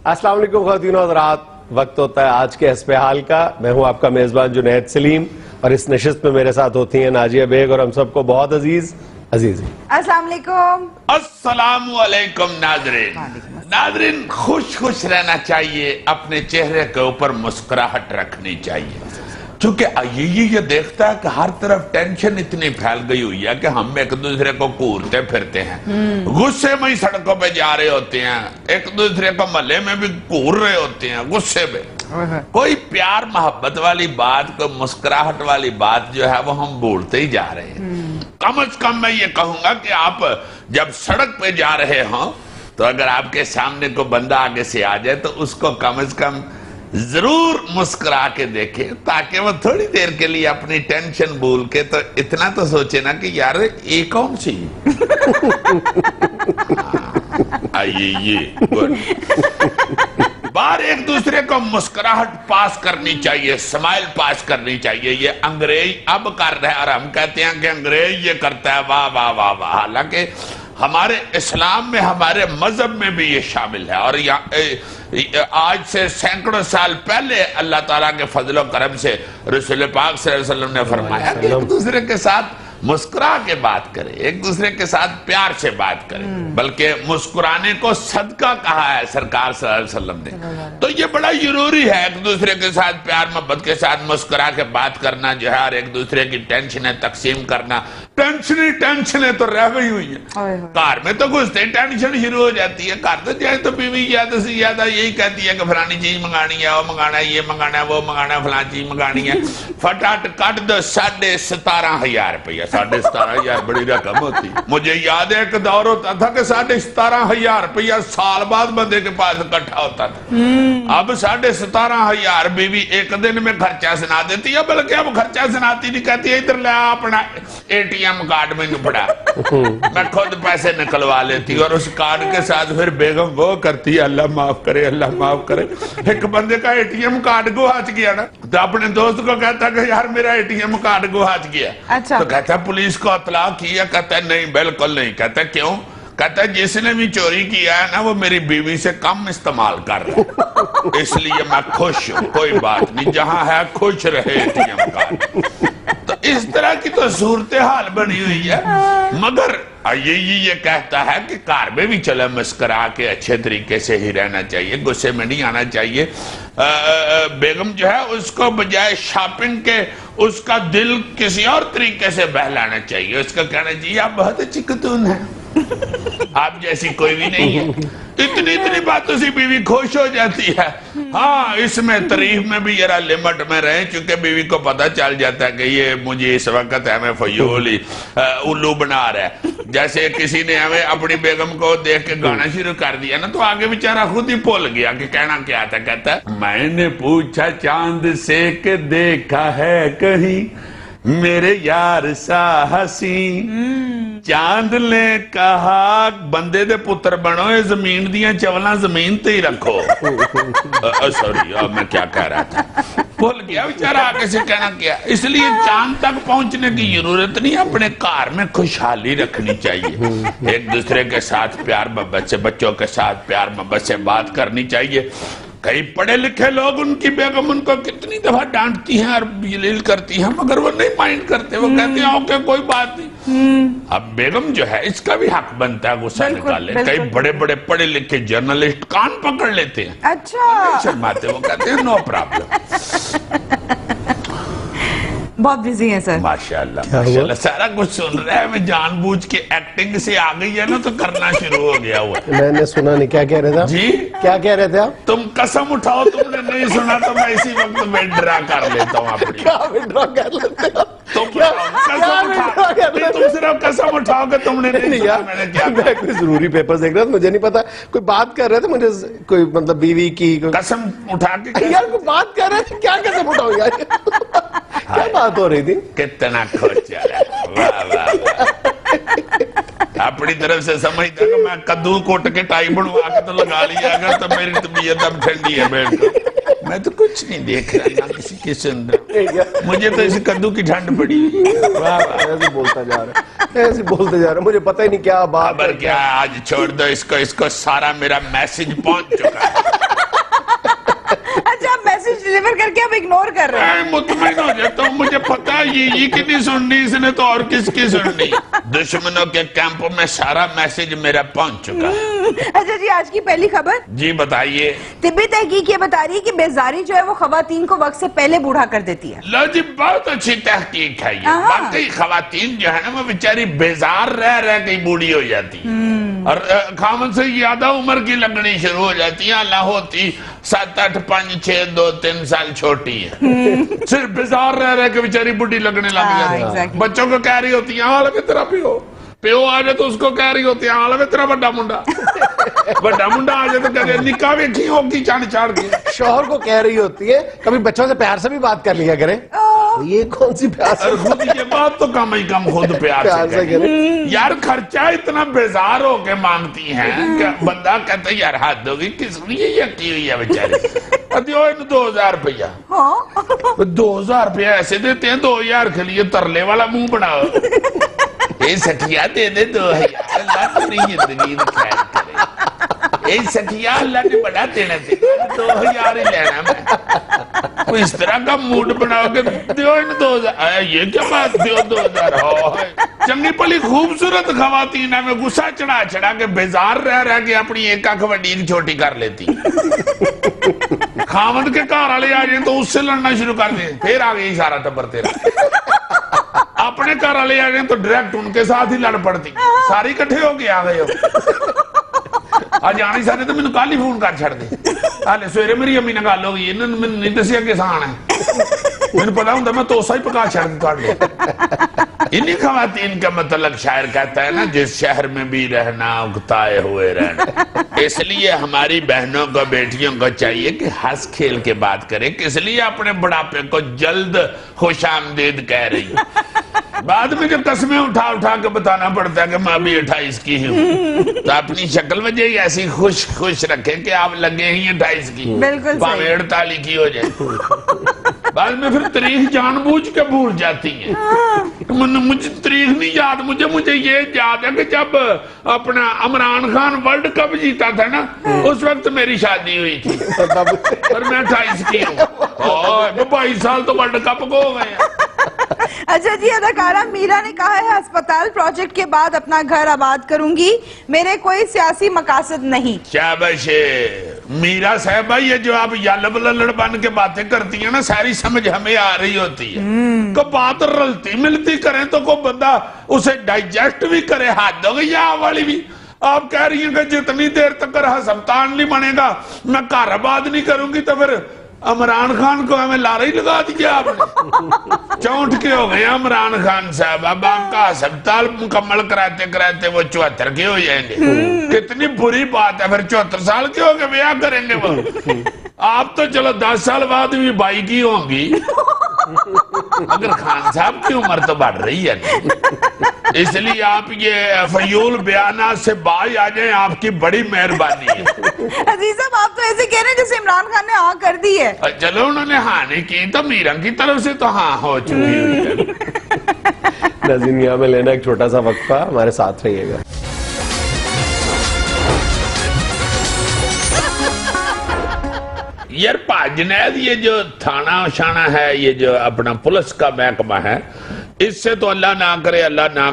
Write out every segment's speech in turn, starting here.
السلام علیکم خواتین و حضرات، وقت ہوتا ہے آج کے حسب حال کا۔ میں ہوں آپ کا میزبان جنید سلیم اور اس نشست میں میرے ساتھ ہوتی ہیں ناجیہ بیگ اور ہم سب کو بہت عزیز السلام علیکم۔ السلام علیکم ناظرین، خوش رہنا چاہیے، اپنے چہرے کے اوپر مسکراہٹ رکھنی چاہیے، چونکہ یہ دیکھتا ہے کہ ہر طرف ٹینشن اتنی پھیل گئی ہوئی ہے کہ ہم ایک دوسرے کو کورتے پھرتے ہیں، غصے میں ہی سڑکوں پہ جا رہے ہوتے ہیں، ایک دوسرے کو محلے میں بھی کور رہے ہوتے ہیں غصے میں۔ کوئی پیار محبت والی بات، کوئی مسکراہٹ والی بات جو ہے وہ ہم بھولتے ہی جا رہے ہیں۔ کم از کم میں یہ کہوں گا کہ آپ جب سڑک پہ جا رہے ہوں تو اگر آپ کے سامنے کوئی بندہ آگے سے آ جائے تو اس کو کم از کم ضرور مسکرا کے دیکھیں، تاکہ وہ تھوڑی دیر کے لیے اپنی ٹینشن بھول کے تو اتنا تو سوچے نا کہ یار یہ کون سی آئیے بار ایک دوسرے کو مسکراہٹ پاس کرنی چاہیے، سمائل پاس کرنی چاہیے۔ یہ انگریز اب کر رہے ہیں اور ہم کہتے ہیں کہ انگریز یہ کرتا ہے، واہ واہ واہ واہ، حالانکہ ہمارے اسلام میں، ہمارے مذہب میں بھی یہ شامل ہے۔ اور آج سے سینکڑوں سال پہلے اللہ تعالیٰ کے فضل و کرم سے رسول پاک صلی اللہ علیہ وسلم نے فرمایا کہ ایک دوسرے کے ساتھ مسکرا کے بات کرے، ایک دوسرے کے ساتھ پیار سے بات کرے، بلکہ مسکرانے کو صدقہ کہا ہے سرکار صلی اللہ علیہ وسلم نے۔ تو یہ بڑا ضروری ہے ایک دوسرے کے ساتھ پیار محبت کے ساتھ مسکرا کے بات کرنا جو ہے، اور ایک دوسرے کی ٹینشنیں تقسیم کرنا۔ ٹینشنیں تو رہ گئی ہوئی ہیں، کار میں تو گھستے ٹینشن شروع ہو جاتی ہے، کار تو جائے تو بیوی زیادہ سے زیادہ یہی کہتی ہے کہ فلانی چیز منگانی ہے، وہ منگانا ہے، یہ منگانا ہے، وہ منگانا ہے، فلانی چیز منگانی ہے، فٹاٹ کٹ دو 17,500 روپیہ۔ 17,500 بڑی رقم ہوتی۔ مجھے یاد ہے ایک دور ہوتا تھا کہ 17,500 روپیہ سال بعد بندے کے پاس اکٹھا ہوتا تھا۔ اب 17,500 بیوی ایک دن میں خرچہ سنا دیتی ہے، بلکہ اب خرچہ سناتی نہیں، کہتی ہے ادھر لے اپنا ATM کارڈ میں پڑا، میں خود پیسے نکلوا لیتی اور اس کارڈ کے ساتھ پھر بیگم وہ کرتی ہے اللہ معاف کرے اللہ معاف کرے۔ ایک بندے کا ATM کارڈ گواچ گیا نا، تو اپنے دوست کو کہتا کہ یار میرا ATM کارڈ گواچ گیا، تو کہتا ہے پولیس کو اطلاع کیا؟ کہتا ہے نہیں بالکل نہیں۔ کہتا ہے کیوں؟ کہتا ہے جس نے بھی چوری کیا ہے نا وہ میری بیوی سے کم استعمال کر رہا ہے، اس لیے میں خوش ہوں، کوئی بات نہیں، جہاں ہے خوش رہے ATM کارڈ۔ تو اس طرح کی تو صورتحال بنی ہوئی ہے، مگر یہ کہتا ہے کہ کار میں بھی چلے مسکرا کے اچھے طریقے سے ہی رہنا چاہیے، غصے میں نہیں آنا چاہیے۔ بیگم جو ہے اس کو بجائے شاپنگ کے اس کا دل کسی اور طریقے سے بہلانا چاہیے، اس کا کہنا چاہیے آپ بہت اچھی خاتون ہیں، آپ جیسی کوئی بھی نہیں ہے۔ اتنی باتوں سے بیوی خوش ہو جاتی ہے۔ ہاں اس میں تعریف میں بھی ذرا لمٹ میں رہیں، چونکہ بیوی کو پتہ چل جاتا ہے کہ یہ مجھے اس وقت ہمیں فیولی الو بنا رہا ہے۔ جیسے کسی نے ہمیں اپنی بیگم کو دیکھ کے گانا شروع کر دیا نا، تو آگے بیچارہ خود ہی بھول گیا کہ کہنا کیا تھا۔ کہتا ہے میں نے پوچھا چاند سے کہ دیکھا ہے کہیں میرے یار سا حسین، چاند نے کہا بندے دے پتر بنو، یہ زمین دیاں چولاں زمین تے ہی رکھو۔ سوری میں کیا کہہ رہا تھا، بھول گیا بیچارہ آگے سے کہنا کیا۔ اس لیے چاند تک پہنچنے کی ضرورت نہیں، اپنے کار میں خوشحالی رکھنی چاہیے، ایک دوسرے کے ساتھ پیار محبت سے، بچوں کے ساتھ پیار محبت سے بات کرنی چاہیے۔ کئی پڑھے لکھے لوگ ان کی بیگم ان کو کتنی دفعہ ڈانٹتی ہیں اور ذلیل کرتی ہیں، مگر وہ نہیں مائنڈ کرتے، وہ کہتے ہیں اوکے کوئی بات نہیں۔ اب بیگم جو ہے اس کا بھی حق بنتا ہے غصہ نکالے۔ کئی بڑے بڑے پڑھے لکھے جرنلسٹ کان پکڑ لیتے ہیں، اچھا شرماتے، وہ کہتے ہیں نو پرابلم۔ بہت بزی ہیں سر، ماشاءاللہ ماشاءاللہ، سارا کچھ سن رہا ہے، میں جان بوجھ کے ایکٹنگ سے آ گئی ہے نا تو کرنا شروع ہو گیا ہوا۔ میں نے سنا نہیں، کیا کہہ رہے تھے جی کیا کہہ رہے تھے آپ؟ تم قسم اٹھاؤ، تم نے نہیں سنا تو میں اسی وقت وڈرا کر لیتا ہوں اپنی۔ کیا وڈرا کر لیتے ہیں؟ تم صرف قسم اٹھاؤ کہ تم نے نہیں سنا میں نے کیا کہا۔ میں کوئی ضروری پیپر دیکھ رہا تھا، مجھے نہیں پتا، کوئی بات کر رہے تھے، مجھے کوئی مطلب بیوی کی قسم اٹھا کے یار کوئی بات کر رہے تھے، کیا قسم اٹھاؤ یار، کیا بات ہو رہی تھی؟ کتنا خوش چلا، واہ واہ واہ۔ اپنی طرف سے سمجھتا کہ میں کدو کوٹ کے ٹائی بنوا کے تو لگا لیا اگر تو میری طبیعت اب ٹھنڈی ہے بیٹھ کر۔ میں تو کچھ نہیں دیکھ رہا، نہ کسی کی سن رہا، مجھے تو اسی کدو کی ٹھنڈ پڑی۔ ایسے بولتا جا رہا ہے، مجھے پتہ ہی نہیں کیا بات ہے۔ کیا آج چھوڑ دو اس کو، سارا میرا میسج پہنچ چکا ہے۔ डिलीवर करके आप इग्नोर कर रहे हैं। मैं मुतमईन हो जाता हूँ, मुझे पता है ये की नहीं सुननी इसने तो और किसकी सुननी। दुश्मनों के कैंप में सारा मैसेज मेरा पहुंच चुका। अच्छा जी, आज की पहली खबर जी बताइए। तिब्बी तहकीक ये बता रही है कि बेजारी जो है वो खवातीन को वक्त से पहले बूढ़ा कर देती है। लो जी, बहुत अच्छी तहकीक है ये। बाकी खवातीन जो है ना वो बेचारी बेजार रह रह के बूढ़ी हो जाती है और खामन से ज्यादा उम्र की लगनी शुरू हो जाती है। अल्लाह होती 7, 8, 5, 6, 2, 3 साल छोटी है, सिर्फ बेजार रह रह के बेचारी बूढ़ी लगने लग जाती है। बच्चों को कह रही होती है हाल में तेरा प्यो आ जाए तो उसको कह रही होती है हाल में तेरा बड़ा मुंडा बड़ा मुंडा आ जाए तो कह रही निकाह वेखी होगी चाड़ चाड़ के। शोहर को कह रही होती है कभी बच्चों से प्यार से भी बात कर लिया करें। ये कौन सी प्यार से? खुद ये बात तो कम ही कम खुद प्यार से करें। यार खर्चा इतना बेजार होके मांगती हैं कि बंदा कहता है यार हाथ होगी किस लिए ये की हुई है बेचारी। 2000 रुपया, 2000 रुपया ऐसे देते हैं 2000 के लिए तरले वाला मुंह बनाओ। ये सठिया दे दे 2000, अल्लाह तेरी जिंदगी में खैर करे। ये सठिया अल्लाह ने बड़ा देना थे, 2000 ही लेना मैं। तो इस तरह का मूड बनाओगे दियो इन 2000। ये क्या बात दियो 2000? चंगी भली खूबसूरत खवातीन है, मैं गुस्सा चढ़ा चढ़ा के बेजार रह रह के अपनी एक आंख वड्डी छोटी कर लेती। खामद के घर वाले आ जाए तो उससे लड़ना शुरू कर दे, फिर आ गई सारा टब्बर तेरा। अपने घर वाले आ गए तो डायरेक्ट उनके साथ ही लड़ पड़ती, सारी इकट्ठे होके आ गए हो। आज आने सारे तो मैंने कल ही फोन कर छड़ दे, हाले सवेरे मेरी अम्मी ने गल हो गई, इन्होंने मैंने नहीं दसिया किसान है, मैंने पता होंगे मैं तोसा ही पका छड़ दी। इन्हीं खवातीन का मतलब शायर कहता है ना, जिस शहर में भी रहना उगताए हुए रहना। इसलिए हमारी बहनों को बेटियों को चाहिए कि हंस खेल के बात करें, किस लिए अपने बुढ़ापे को जल्द खुशामदीद कह रही। बाद में जब कस्में उठा उठा के बताना पड़ता है कि मैं भी 28 की हूँ, तो अपनी शक्ल वजह ही ऐसी खुश खुश रखे कि आप लगे ही 28 की, भावे 48 की हो जाए। बाद में फिर तारीख जानबूझ के भूल जाती है। मुझे तारीख नहीं याद, मुझे ये याद है कि जब अपना इमरान खान वर्ल्ड कप जीता था ना, उस वक्त मेरी शादी हुई थी और मैं 28 की हूँ। 22 साल तो वर्ल्ड कप को हो गए। अच्छा जी, अदाकारा मीरा ने कहा है अस्पताल प्रोजेक्ट के बाद अपना घर आबाद करूंगी, मेरे कोई सियासी मकासद नहीं। शाबाश मीरा साहबा, ये जो आप यालब लल्लड़ बन के बातें करती है ना, सारी समझ हमें आ रही होती है। को बात रलती मिलती करें तो कोई बंदा उसे डाइजेस्ट भी करे। हाथ हो गई आ वाली भी आप कह रही हैं कि जितनी देर तक अस्पताल नहीं बनेगा मैं घर आबाद नहीं करूंगी, तो फिर इमरान खान को हमें लारा ही लगा दिया आपने। चौंठ के हो गए इमरान खान साहब, अब आपका अस्पताल मुकम्मल कराते कराते वो 74 के हो जाएंगे। कितनी बुरी बात है, फिर 74 साल के हो गए ब्याह करेंगे वो। आप तो चलो 10 साल बाद भी 22 की होंगी, अगर खान साहब की उम्र तो बढ़ रही है। इसलिए आप ये फयूल बयानात से बाज आ जाए, आपकी बड़ी मेहरबानी है। अजीज साहब, आप तो ऐसे कह रहे हैं जैसे इमरान खान ने हाँ कर दी है। चलो उन्होंने हाँ नहीं की तो मीरा की तरफ से तो हाँ हो चुकी है। नाज़रीन, यहाँ में लेना एक छोटा सा वक्फा, हमारे साथ रहिएगा। यार पाजनैद, ये जो थाना शाना है, ये जो अपना पुलिस का महकमा है, इससे तो अल्लाह ना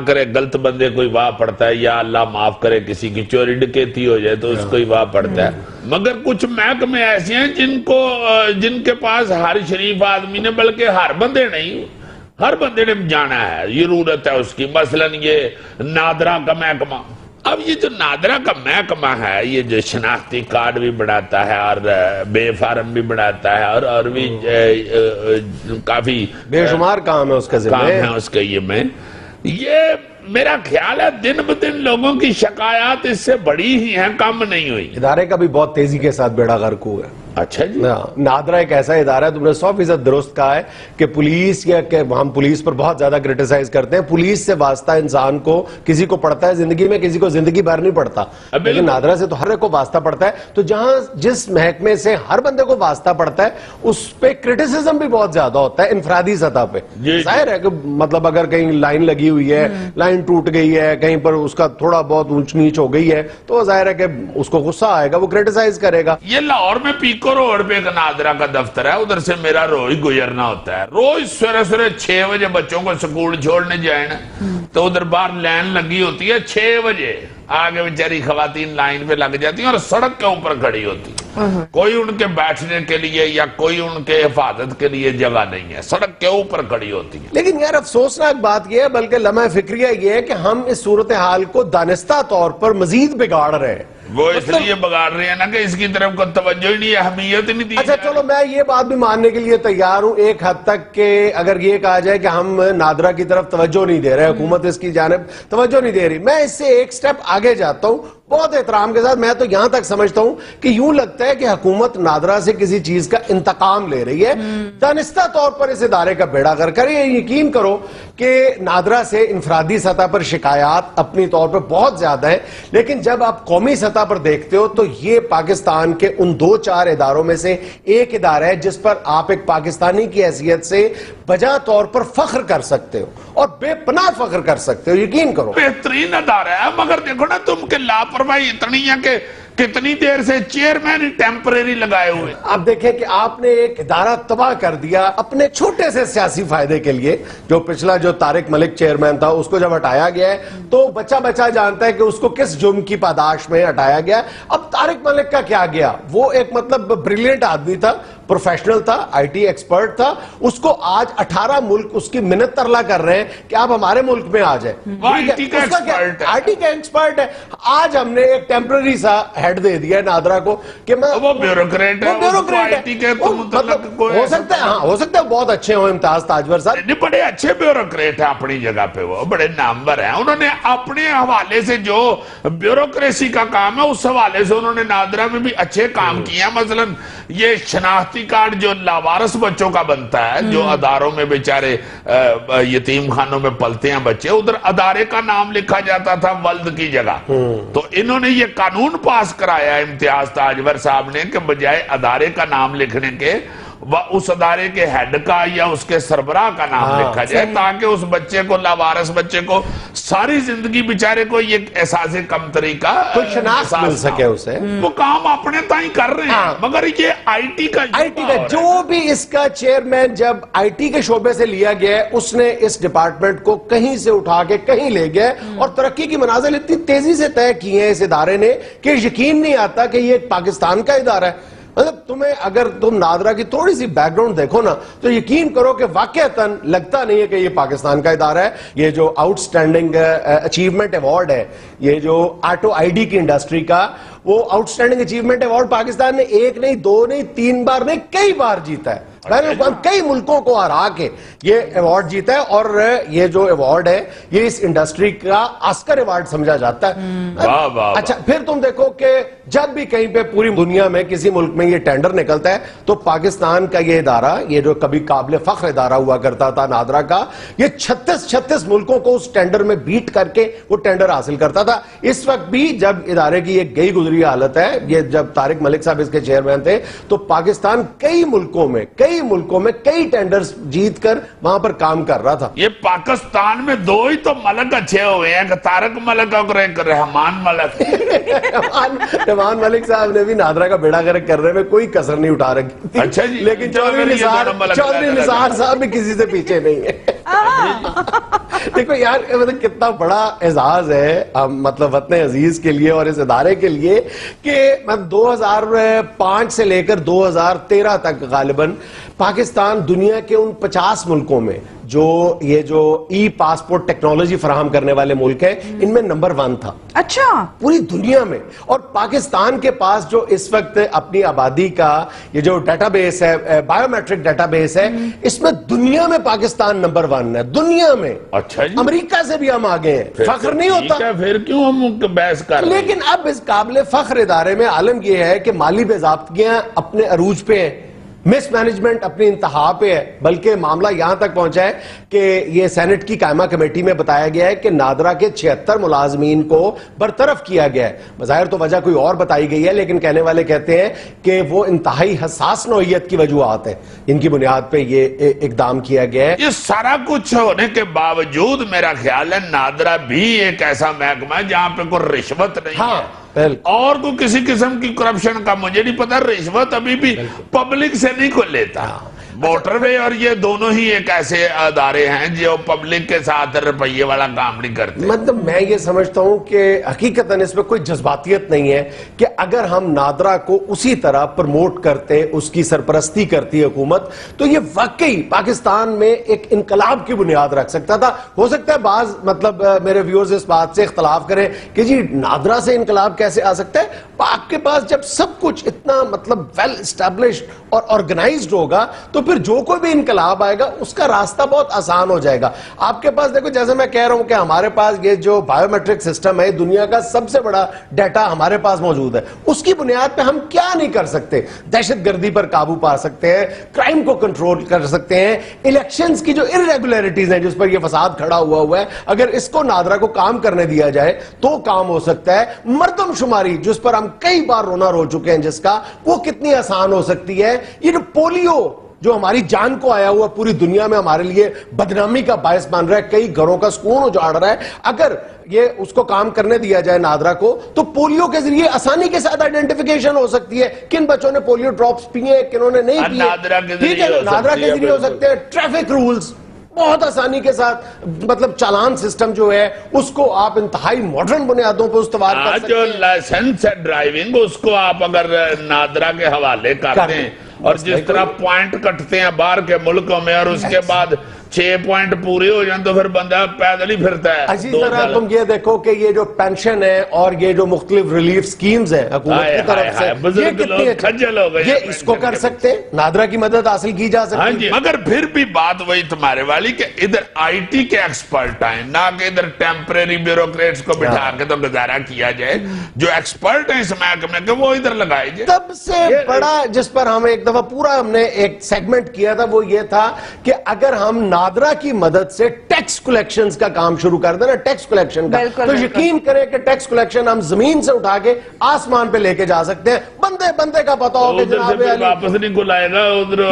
करे गलत बंदे कोई वाह पड़ता है, या अल्लाह माफ करे किसी की चोरी डकैती हो जाए तो उसको ही वाह पड़ता है। मगर कुछ महकमे ऐसे हैं जिनके पास हर शरीफ आदमी ने, बल्कि हर बंदे नहीं, हर बंदे ने जाना है, जरूरत है उसकी। मसलन ये नादरा का महकमा, अब ये जो नादरा का महकमा है, ये जो शनाख्ती कार्ड भी बनाता है और बे फार्म भी बनाता है और भी काफी बेशुमार काम है उसका, काम है उसका। ये मेरा ख्याल है दिन ब दिन लोगों की शिकायत इससे बड़ी ही है, कम नहीं हुई। इदारे का भी बहुत तेजी के साथ बेड़ा गर्क हुआ है। अच्छा जी, नादरा एक ऐसा इदारा है, तुमने 100% दुरुस्त कहा है कि पुलिस हम पुलिस पर बहुत ज्यादा क्रिटिसाइज करते हैं। पुलिस से वास्ता इंसान को किसी को पड़ता है जिंदगी में, किसी को जिंदगी भर नहीं पड़ता, लेकिन नादरा से तो हर एक को वास्ता पड़ता है। तो जहां जिस महकमे से हर बंदे को वास्ता पड़ता है, उस पे क्रिटिसिज्म भी बहुत ज्यादा होता है इनफरादी सतह पे। जाहिर है कि मतलब अगर कहीं लाइन लगी हुई है, लाइन टूट गई है, कहीं पर उसका थोड़ा बहुत ऊंच नीच हो गई है, तो जाहिर है कि उसको गुस्सा आएगा, वो क्रिटिसाइज करेगा। ये लाहौर में पीको करोड़ पे एक नादरा का दफ्तर है, उधर से मेरा रोज गुजरना होता है। रोज सवेरे सवेरे 6 बजे बच्चों को स्कूल छोड़ने जाए ना, तो उधर बाहर लाइन लगी होती है 6 बजे, आगे बेचारी खवातीन लाइन पे लग जाती हैं और सड़क के ऊपर खड़ी होती है। कोई उनके बैठने के लिए या कोई उनके हिफाजत के लिए जगह नहीं है, सड़क के ऊपर खड़ी होती है। लेकिन यार अफसोसनाक बात यह है, बल्कि लम्हा फिक्रिया ये है कि हम इस सूरत हाल को दानिस्ता तौर पर मजीद बिगाड़ रहे हैं। वो इसलिए बगाड़ रहे हैं ना कि इसकी तरफ को तवज्जो ही नहीं है, अहमियत ही नहीं दी। अच्छा चलो, मैं ये बात भी मानने के लिए तैयार हूं एक हद तक कि अगर ये कहा जाए कि हम नादरा की तरफ तवज्जो नहीं दे रहे, हुकूमत इसकी जानिब तवज्जो नहीं दे रही, मैं इससे एक स्टेप आगे जाता हूं बहुत एहतराम के साथ। मैं तो यहां तक समझता हूं कि यूं लगता है कि हुकूमत नादरा से किसी चीज का इंतकाम ले रही है, दानिस्ता तौर पर इस इदारे का बेड़ा गर्क करे। यकीन करो कि नादरा से इंफरादी सतह पर शिकायत अपनी तौर पर बहुत ज्यादा है, लेकिन जब आप कौमी सतह पर देखते हो तो ये पाकिस्तान के उन 2-4 इदारों में से एक इदारा है जिस पर आप एक पाकिस्तानी की हैसियत से बजा तौर पर फख्र कर सकते हो और बेपनाह फख्र कर सकते हो। यकीन करो बेहतरीन अदारा है, मगर देखो ना तुम के लापरवाही इतनी है कि कितनी देर से चेयरमैन ही टेम्परेरी लगाए हुए। आप देखें कि आपने एक इदारा तबाह कर दिया अपने छोटे से सियासी फायदे के लिए। जो पिछला जो तारिक मलिक चेयरमैन था उसको जब हटाया गया है तो बच्चा बच्चा जानता है कि उसको किस जुर्म की पादाश में हटाया गया। अब तारिक मलिक का क्या गया, वो एक मतलब ब्रिलियंट आदमी था, प्रोफेशनल था, आईटी एक्सपर्ट था, उसको आज 18 मुल्क उसकी मिन्नत तरला कर रहे हैं कि आप हमारे मुल्क में आ जाए। आईटी का एक्सपर्ट है। आज हमने एक टेम्पररी सा हेड दे दिया है नादरा को कि मैं वो ब्यूरोक्रेट है, हो सकता है, हाँ हो सकता है बहुत अच्छे हो इम्तियाज ताजवर साहब, बड़े अच्छे ब्यूरोक्रेट है अपनी जगह पे, वो बड़े नामवर हैं। उन्होंने अपने हवाले से जो ब्यूरोक्रेसी का काम है उस हवाले से उन्होंने नादरा में भी अच्छे काम किए हैं। मसलन ये शनाख्ती कार्ड जो लावारस बच्चों का बनता है, जो अदारों में बेचारे यतीम खानों में पलते हैं बच्चे, उधर अदारे का नाम लिखा जाता था वल्द की जगह। तो इन्होंने ये कानून पास कराया इम्तियाज ताजवर साहब ने कि बजाय अदारे का नाम लिखने के उस अदारे के हेड का या उसके सरबराह का नाम लिखा जाए, ताकि उस बच्चे को, लावारस बच्चे को सारी जिंदगी बेचारे को ये एहसास कमतरी का शनाख्त मिल सके उसे। वो काम अपने ताई कर रहे हैं, मगर ये आईटी का जो भी इसका चेयरमैन जब आईटी के शोबे से लिया गया है, उसने इस डिपार्टमेंट को कहीं से उठा के कहीं ले गया और तरक्की की मनाजिल इतनी तेजी से तय की है इस इदारे ने कि यकीन नहीं आता कि ये पाकिस्तान का इदारा है। मतलब तुम्हें, अगर तुम नादरा की थोड़ी सी बैकग्राउंड देखो ना तो यकीन करो कि वाकईतन लगता नहीं है कि ये पाकिस्तान का इदारा है। ये जो आउटस्टैंडिंग अचीवमेंट अवार्ड है, ये जो ऑटो आईडी की इंडस्ट्री का, वो आउटस्टैंडिंग अचीवमेंट अवार्ड पाकिस्तान ने 1 नहीं 2 नहीं 3 बार नहीं कई बार जीता है। कई मुल्कों को हरा के ये अवार्ड जीता है और ये जो अवार्ड है ये इस इंडस्ट्री का ऑस्कर अवार्ड समझा जाता है। अच्छा, फिर तुम देखो कि जब भी कहीं पे पूरी दुनिया में किसी मुल्क में ये टेंडर निकलता है तो पाकिस्तान का ये इदारा, ये जो कभी काबिल फख्र इदारा हुआ करता था नादरा का, ये 36 मुल्कों को उस टेंडर में बीट करके वो टेंडर हासिल करता था। इस वक्त भी जब इदारे की एक गई गुजरी हालत है, ये जब तारिक मलिक साहब इसके चेयरमैन थे तो पाकिस्तान कई मुल्कों में कई टेंडर्स जीत कर वहां पर काम कर रहा था। ये पाकिस्तान में 2 ही तो मलक अच्छे हुए हैं, तारक मलिक और रहमान मलिक। रहमान मलिक साहब ने भी नादरा का बेड़ा गर्क करने में कोई कसर नहीं उठा रखी थी। अच्छा जी, लेकिन चौधरी निसार साहब भी किसी से पीछे नहीं है। देखो यार, मतलब कितना बड़ा एजाज है मतलब वतन अजीज के लिए और इस इदारे के लिए कि 2005 से लेकर 2013 तक गालिबन पाकिस्तान दुनिया के उन 50 मुल्कों में जो ये जो ई पासपोर्ट टेक्नोलॉजी फराहम करने वाले मुल्क हैं, इनमें नंबर 1 था। अच्छा, पूरी दुनिया में। और पाकिस्तान के पास जो इस वक्त अपनी आबादी का ये जो डेटाबेस है, बायोमेट्रिक डेटाबेस है, इसमें दुनिया में पाकिस्तान नंबर 1 है, दुनिया में। अच्छा जी, अमेरिका से भी हम आगे हैं, फख्र नहीं होता। फिर क्यों हम बहस कर रहे हैं? लेकिन अब इस काबिल फख्र इदारे में आलम यह है कि माली बेज़ाब्तियां अपने अरूज पे हैं, मिसमैनेजमेंट अपनी इंतहा पे है, बल्कि मामला यहां तक पहुंचा है कि ये सेनेट की कायमा कमेटी में बताया गया है कि नादरा के 76 मुलाजमीन को बरतरफ किया गया है। बज़ाहिर तो वजह कोई और बताई गई है, लेकिन कहने वाले कहते हैं कि वो इंतहाई हसास नौइयत की वजूहात है, इनकी बुनियाद पे ये इकदाम किया गया है। ये सारा कुछ होने के बावजूद मेरा ख्याल है नादरा भी एक ऐसा महकमा है जहां पे कोई रिश्वत नहीं है। اور کوئی کسی قسم کی کرپشن کا مجھے نہیں پتا. رشوت ابھی بھی پبلک سے نہیں کوئی لیتا. موٹر وے اور یہ دونوں ہی ایک ایسے ادارے ہیں جو پبلک کے ساتھ روپیے والا کام نہیں کرتے. مطلب میں یہ سمجھتا ہوں کہ حقیقتاً اس میں کوئی جذباتیت نہیں ہے کہ اگر ہم نادرا کو اسی طرح پروموٹ کرتے, اس کی سرپرستی کرتی حکومت, تو یہ واقعی پاکستان میں ایک انقلاب کی بنیاد رکھ سکتا تھا. ہو سکتا ہے بعض مطلب میرے ویورز اس بات سے اختلاف کریں کہ جی نادرا سے انقلاب کیسے آ سکتا ہے. آپ کے پاس جب سب کچھ اتنا مطلب ویل اسٹیبلشڈ اور آرگنائزڈ ہوگا تو پھر جو کوئی بھی انقلاب آئے گا اس کا راستہ بہت آسان ہو جائے گا. آپ کے پاس دیکھو, جیسے میں کہہ رہا ہوں کہ ہمارے پاس یہ جو بائیو میٹرک سسٹم ہے, دنیا کا سب سے بڑا ڈیٹا ہمارے پاس موجود ہے. اس کی بنیاد پہ ہم کیا نہیں کر سکتے؟ دہشت گردی پر قابو پا سکتے ہیں, کرائم کو کنٹرول کر سکتے ہیں, الیکشنز کی جو irregularities ہیں جس پر یہ فساد کھڑا ہوا ہے, اگر اس کو نادرا کو کام کرنے دیا جائے تو کام ہو سکتا ہے. مردم شماری جس پر ہم کئی بار رونا رو چکے ہیں جس کا, وہ کتنی آسان ہو سکتی ہے. یہ جو پولیو جو ہماری جان کو آیا ہوا پوری دنیا میں ہمارے لیے بدنامی کا باعث بن رہا ہے, کئی گھروں کا سکون اجاڑ رہا ہے, اگر یہ اس کو کام کرنے دیا جائے نادرا کو تو پولیو کے ذریعے آسانی کے ساتھ آئیڈینٹیفیکیشن ہو سکتی ہے کن بچوں نے پولیو ڈراپس پیے, کنہوں نے نہیں پیے. نادرا کے ذریعے ہو سکتے ہیں. ٹریفک رولز بہت آسانی کے ساتھ, مطلب چالان سسٹم جو ہے اس کو آپ انتہائی ماڈرن بنیادوں پر استوار کر سکتے ہیں. جو لائسنس ہے ڈرائیونگ اس کو آپ اگر نادرا کے حوالے کرتے ہیں, اور جس طرح پوائنٹ کٹتے ہیں باہر کے ملکوں میں اور اس کے بعد 6 پوائنٹ پورے ہو جائیں تو پھر بندہ پیدل ہی پھرتا ہے. اسی طرح تم یہ دیکھو کہ یہ جو پینشن ہے اور یہ جو مختلف ریلیف سکیمز ہیں حکومت کی طرف سے, یہ کتنی اچھی, یہ اس کو کر سکتے ہیں, نادرا کی مدد حاصل کی جا سکتی ہے. مگر پھر بھی بات وہی تمہارے والی کہ ادھر آئی ٹی کے ایکسپرٹ آئیں, نہ کہ ادھر ٹیمپریری بیوروکریٹس کو بٹھا کے تو گزارا کیا جائے. جو ایکسپرٹ ہیں اس محکمے کے وہ ادھر لگائے جائے. سب سے بڑا جس پر ہم ایک دفعہ پورا ہم نے ایک سیگمنٹ کیا تھا وہ یہ تھا کہ اگر ہم نادرا کی مدد سے ٹیکس کلیکشنز کا کام شروع کر دینا, ٹیکس کلیکشن کا, تو یقین کریں کہ ٹیکس کلیکشن ہم زمین سے اٹھا کے آسمان پہ لے کے جا سکتے ہیں. بندے کا پتا ہو کہ جناب واپس نہیں کھلائے گا, ادھر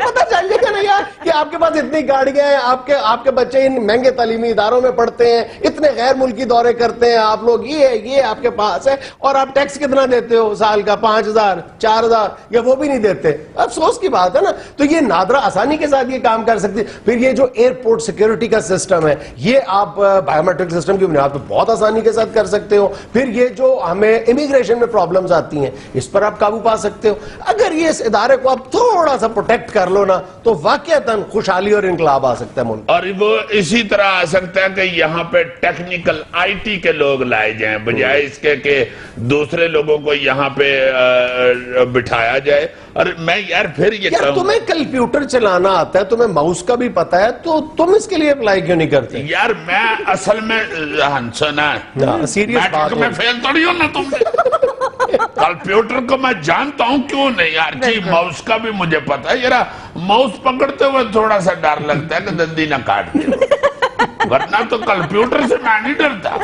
پتا چاہیے کہ نہیں یار کہ آپ کے پاس اتنی گاڑیاں ہیں, آپ کے بچے ان مہنگے تعلیمی اداروں میں پڑھتے ہیں, اتنے غیر ملکی دورے کرتے ہیں آپ لوگ, یہ آپ کے پاس ہے, اور آپ ٹیکس کتنا دیتے ہو سال کا؟ 5,000 4,000 یا وہ بھی نہیں دیتے. افسوس کی بات ہے نا. تو یہ نادرا آسانی کے ساتھ یہ کام کر سکتی. پھر یہ جو ایئرپورٹ سیکیورٹی کا سسٹم ہے یہ آپ بائیو میٹرک سسٹم کی بنیاد پہ بہت آسانی کے ساتھ کر سکتے ہو. پھر یہ جو ہمیں امیگریشن میں پرابلمز آتی ہیں اس پر آپ قابو پا سکتے ہو. اگر یہ اس ادارے کو آپ تھوڑا سا پروٹیکٹ کر لو نا تو واقعتاً خوشحالی اور انقلاب آ سکتا ہے ملک. اور وہ اسی طرح آ سکتا ہے کہ یہاں پہ ٹیکنیکل آئی ٹی کے لوگ لائے جائیں بجائے اس کے کہ دوسرے لوگوں کو یہاں پہ بٹھایا جائے. اور میں یار پھر یہ کہوں, تمہیں کمپیوٹر چلانا آتا ہے, تمہیں ماؤس کا بھی پتا ہے, تو تم اس کے لیے اپلائی کیوں نہیں کرتے؟ یار میں اصل میں ہنسنا سیریس بات میں فیل توڑی ہوں نا تم نے. کمپیوٹر کو میں جانتا ہوں کیوں نہیں یار جی, ماؤس کا بھی مجھے پتا ہے. یار ماؤس پکڑتے ہوئے تھوڑا سا ڈر لگتا ہے کہ دندی نہ کاٹ دے, ورنہ تو کمپیوٹر سے میں نہیں ڈرتا.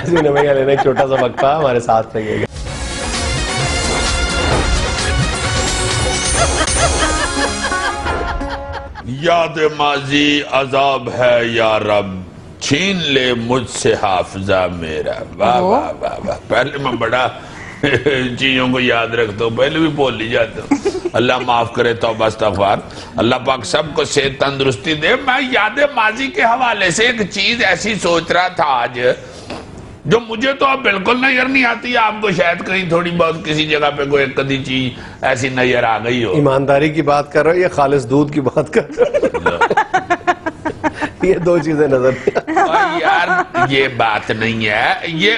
لینا ایک چھوٹا سا وقفہ, ہمارے ساتھ رہیے گا. یاد ماضی عذاب ہے یا رب, چھین لے مجھ سے حافظہ میرا. واہ واہ واہ واہ. پہلے میں بڑا چیزوں کو یاد رکھتا ہوں, پہلے بھی بھول ہی جاتا ہوں. اللہ معاف کرے, توبہ استغفار. اللہ پاک سب کو صحت تندرستی دے. میں یاد ماضی کے حوالے سے ایک چیز ایسی سوچ رہا تھا آج جو مجھے تو اب بالکل نظر نہیں آتی. آپ کو شاید کہیں تھوڑی بہت کسی جگہ پہ کوئی کدی چیز ایسی نظر آ گئی ہو. ایمانداری کی بات کر رہے ہو یا خالص دودھ کی بات کر رہے ہو؟ یہ دو چیزیں نظر یار یہ بات نہیں ہے. یہ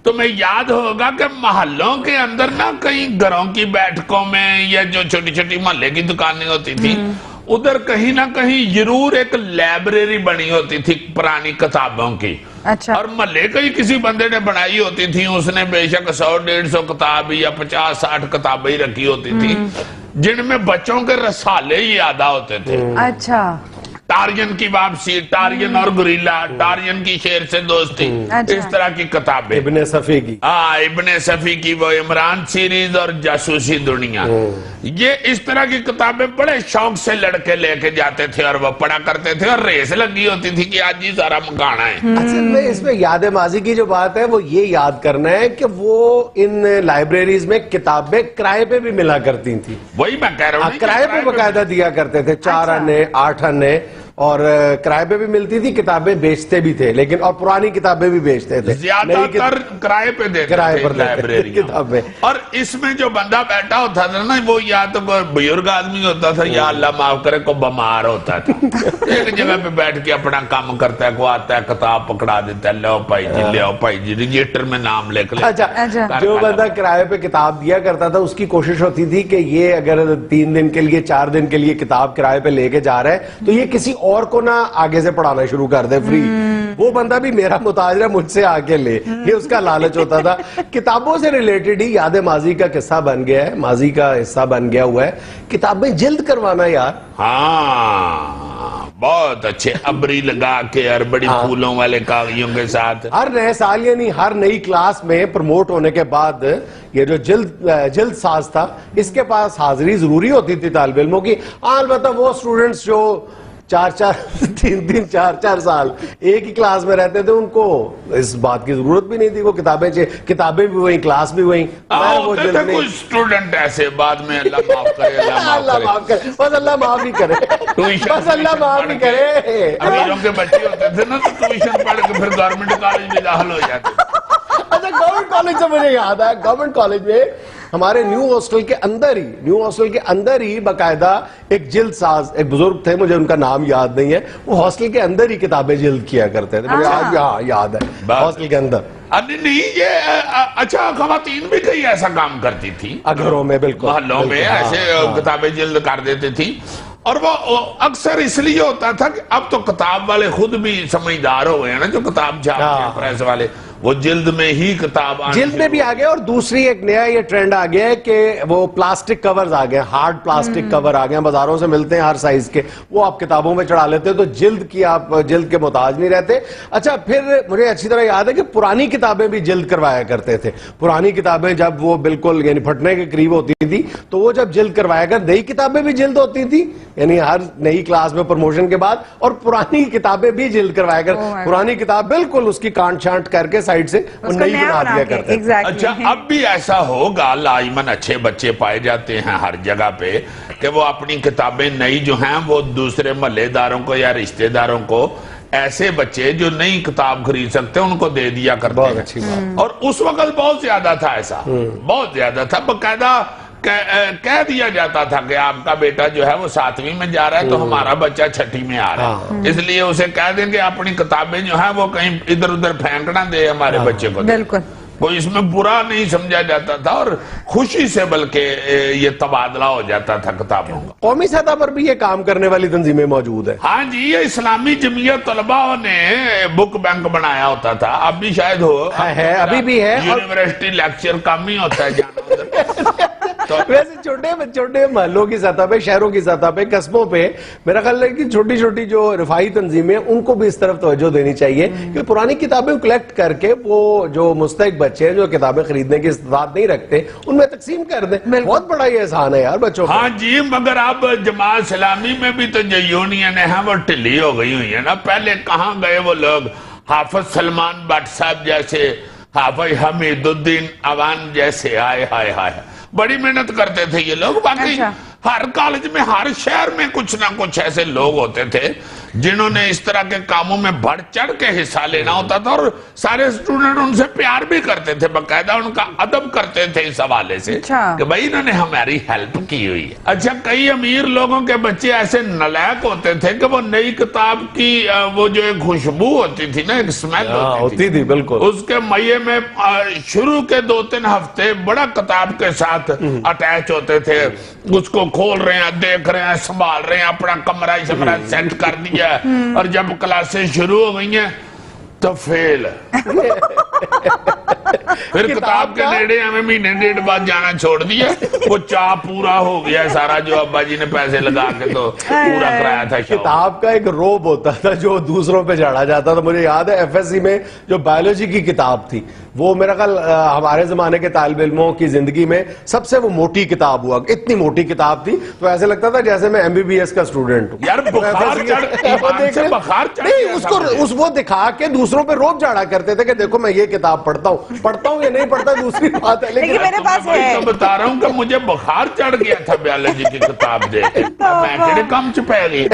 تمہیں یاد ہوگا کہ محلوں کے اندر نا کئی گھروں کی بیٹھکوں میں یا جو چھوٹی چھوٹی محلے کی دکانیں ہوتی تھی ادھر کہیں نہ کہیں ضرور ایک لائبریری بنی ہوتی تھی پرانی کتابوں کی. اچھا. اور محلے کا ہی کسی بندے نے بنائی ہوتی تھی, اس نے بے شک 100-150 کتاب یا 50-60 کتابیں رکھی ہوتی تھی جن میں بچوں کے رسالے ہی یادہ ہوتے تھے. اچھا. टारियन की वापसी, टारियन और गुरीला, टारियन की शेर से दोस्ती, इस तरह की किताबें, इब्ने सफी की, हाँ इब्ने सफी की, वो इमरान सीरीज और जासूसी दुनिया, ये इस तरह की किताबें बड़े शौक से लड़के लेके जाते थे और वो पढ़ा करते थे और रेस लगी होती थी कि आज ही सारा मकाना है। असल में इसमें याद माजी की जो बात है वो ये याद करना है कि वो इन लाइब्रेरीज में किताबें किराए पे भी मिला करती थी। वही मैं कह रहा हूँ, किराए पे बकायदा दिया करते थे, 4 आने 8 आने, और किराए पे भी मिलती थी, किताबें बेचते भी थे, लेकिन और पुरानी किताबें भी बेचते थे, ज्यादातर किराए पे देते थे लाइब्रेरी किताबें। और इसमें जो बंदा बैठा होता था ना, वो या तो कोई बुजुर्ग आदमी होता था या अल्लाह माफ करे को बीमार होता था। एक जगह पे बैठ के अपना काम करता है, को आता है किताब पकड़ा देता है, लो भाई जी, ले आओ भाई जी, रजिस्टर में नाम लिख ले। अच्छा, जो बंदा किराए पे किताब दिया करता था उसकी कोशिश होती थी कि ये अगर 3 दिन के लिए 4 दिन के लिए किताब किराए पे लेके जा रहा है तो ये किसी और को ना आगे से पढ़ाना शुरू कर दे फ्री। वो बंदा भी मेरा मुताजरा मुझसे आके ले, ये उसका लालच होता था। किताबों से रिलेटेड ही याद माजी का किस्सा बन गया है, माजी का हिस्सा बन गया हुआ है, किताबें जल्द करवाना यार। हाँ बहुत अच्छे अबरी लगा के और बड़ी फूलों वाले कागजों के साथ हर नए साल यानी हर नई क्लास में प्रमोट होने के बाद ये जो जल्द साज था, इसके पास हाजिरी जरूरी होती थी तालिब इल्मों की। अलबत्ता वो स्टूडेंट्स जो 4-4 साल एक ही क्लास में रहते थे, उनको इस बात की जरूरत भी नहीं थी, वो किताबें भी वही, क्लास भी वही। कुछ स्टूडेंट ऐसे बाद में अल्लाह माफ करे, अल्लाह माफ करे, बस अल्लाह माफ ही करे, बस अल्लाह माफ ही करे। अमीरों के बच्चे होते थे ना तो ट्यूशन पढ़ के फिर गवर्नमेंट कॉलेज में दाखिल हो जाते। अच्छा, गवर्नमेंट कॉलेज से मुझे याद है, गवर्नमेंट कॉलेज में हमारे न्यू हॉस्टल के अंदर ही बाकायदा एक जिल्द साज, एक बुजुर्ग थे, मुझे उनका नाम याद नहीं है, वो हॉस्टल के अंदर ही किताबें जिल्द किया करते थे। मुझे आज यहाँ याद है, हॉस्टल के अंदर। नहीं ये अच्छा, खवातीन भी कई ऐसा काम करती थी, घरों में, बिल्कुल मोहल्लों में ऐसे किताबें जिल्द कर देती थी। और वो अक्सर इसलिए होता था कि अब तो किताब वाले खुद भी समझदार हो गए हैं ना, जो किताब छापते हैं प्रेस वाले, वो जिल्द में ही किताब, जिल्द में भी आ गया। और दूसरी एक नया ये ट्रेंड आ गया है कि वो प्लास्टिक कवर्स आ गए, हार्ड प्लास्टिक कवर आ गए, बाजारों से मिलते हैं हर साइज के, वो आप किताबों में चढ़ा लेते हो तो आप जिल्द के मोहताज नहीं रहते। अच्छा, फिर मुझे अच्छी तरह याद है कि पुरानी किताबें भी जिल्द करवाया करते थे। पुरानी किताबें जब वो बिल्कुल यानी फटने के करीब होती थी तो वो जब जिल्द करवाया कर, नई किताबें भी जिल्द होती थी, यानी हर नई क्लास में प्रमोशन के बाद, और पुरानी किताबें भी जिल्द करवाया कर। पुरानी किताब बिल्कुल उसकी कांट छांट करके साइड से नई बना दिया करते हैं। अच्छा, अब भी ऐसा होगा, लाइमन अच्छे बच्चे पाए जाते हैं हर जगह पे कि वो अपनी किताबें नई जो हैं वो दूसरे महल्लेदारों को या रिश्तेदारों को, ऐसे बच्चे जो नई किताब खरीद सकते हैं उनको दे दिया करते हैं। अच्छी बात। और उस वक्त बहुत ज्यादा था ऐसा, बहुत ज्यादा था, बकायदा कह दिया जाता था कि आपका बेटा जो है वो 7वीं में जा रहा है तो हमारा बच्चा 6ठी में आ रहा है, इसलिए उसे कह देंगे अपनी किताबें जो है वो कहीं इधर उधर फेंक ना दे हमारे बच्चे को। बिल्कुल, कोई इसमें बुरा नहीं समझा जाता था और खुशी से बल्कि ये तबादला हो जाता था किताबों का। कौमी सतह पर भी ये काम करने वाली तंजीमें मौजूद है। हाँ जी, ये इस्लामी जमीयत तलबा ने बुक बैंक बनाया होता था, अब भी शायद हो, है अभी भी है। यूनिवर्सिटी लेक्चर कम ही होता है जाना उधर। तो वैसे छोटे महलों की सतह पे, शहरों की सतह पे, कस्बों पे मेरा ख्याल है कि छोटी छोटी जो रिफाई तंजीमें, उनको भी इस तरफ तवज्जो देनी चाहिए कि पुरानी किताबें कलेक्ट करके वो जो मुस्तहिक बच्चे हैं जो किताबें खरीदने की इस्तेदाद नहीं रखते उनमें तकसीम कर दें। बहुत बड़ा ये एहसान है यार बच्चों को। हाँ जी, मगर अब जमात इस्लामी में भी तो जो यूनियन है वो ढिली हो गई हुई है ना। पहले कहाँ गए वो लोग, हाफिज सलमान भट्ट साहब जैसे, हाफिज हमीदुद्दीन अवान जैसे, हाय हाय हाय, बड़ी मेहनत करते थे ये लोग। बाकी हर कॉलेज में, हर शहर में कुछ ना कुछ ऐसे लोग होते थे जिन्होंने इस तरह के कामों में बढ़ चढ़ के हिस्सा लेना होता था और सारे स्टूडेंट उनसे प्यार भी करते थे, बकायदा उनका अदब करते थे इस हवाले से कि भाई इन्होंने हमारी हेल्प की हुई है। अच्छा, कई अमीर लोगों के बच्चे ऐसे नलायक होते थे कि वो नई किताब की वो जो एक खुशबू होती थी ना, एक स्मेल होती थी बिल्कुल, उसके मये में शुरू के 2-3 हफ्ते बड़ा किताब के साथ अटैच होते थे। उसको खोल रहे हैं, देख रहे हैं, संभाल रहे हैं, अपना कमरा सेट कर दिया, और जब क्लासें शुरू हो गई हैं तो फेल پھر کتاب کے نیڑے ہمیں مہینے ڈیڑھ بعد جانا چھوڑ دیا. وہ چاہ پورا ہو گیا سارا جو ابا جی نے پیسے لگا کے تو پورا کرایا تھا. کتاب کا ایک روب ہوتا تھا جو دوسروں پہ جھاڑا جاتا تھا. مجھے یاد ہے ایف ایس سی میں جو بایولوجی کی کتاب تھی وہ میرا خیال ہمارے زمانے کے طالب علموں کی زندگی میں سب سے وہ موٹی کتاب ہوا. اتنی موٹی کتاب تھی تو ایسے لگتا تھا جیسے میں MBBS کا اسٹوڈنٹ ہوں. یار بخار چڑھ اس وہ دکھا کے دوسروں پہ روب جھاڑا کرتے تھے کہ دیکھو میں یہ کتاب پڑھتا ہوں یا نہیں پڑھتا دوسری بات ہے, لیکن میرے پاس ہے. تو بتا رہا ہوں کہ مجھے بخار چڑھ گیا تھا بیالوجی کی کتاب دیکھ کے. میں کہنے کم چھپے گئی,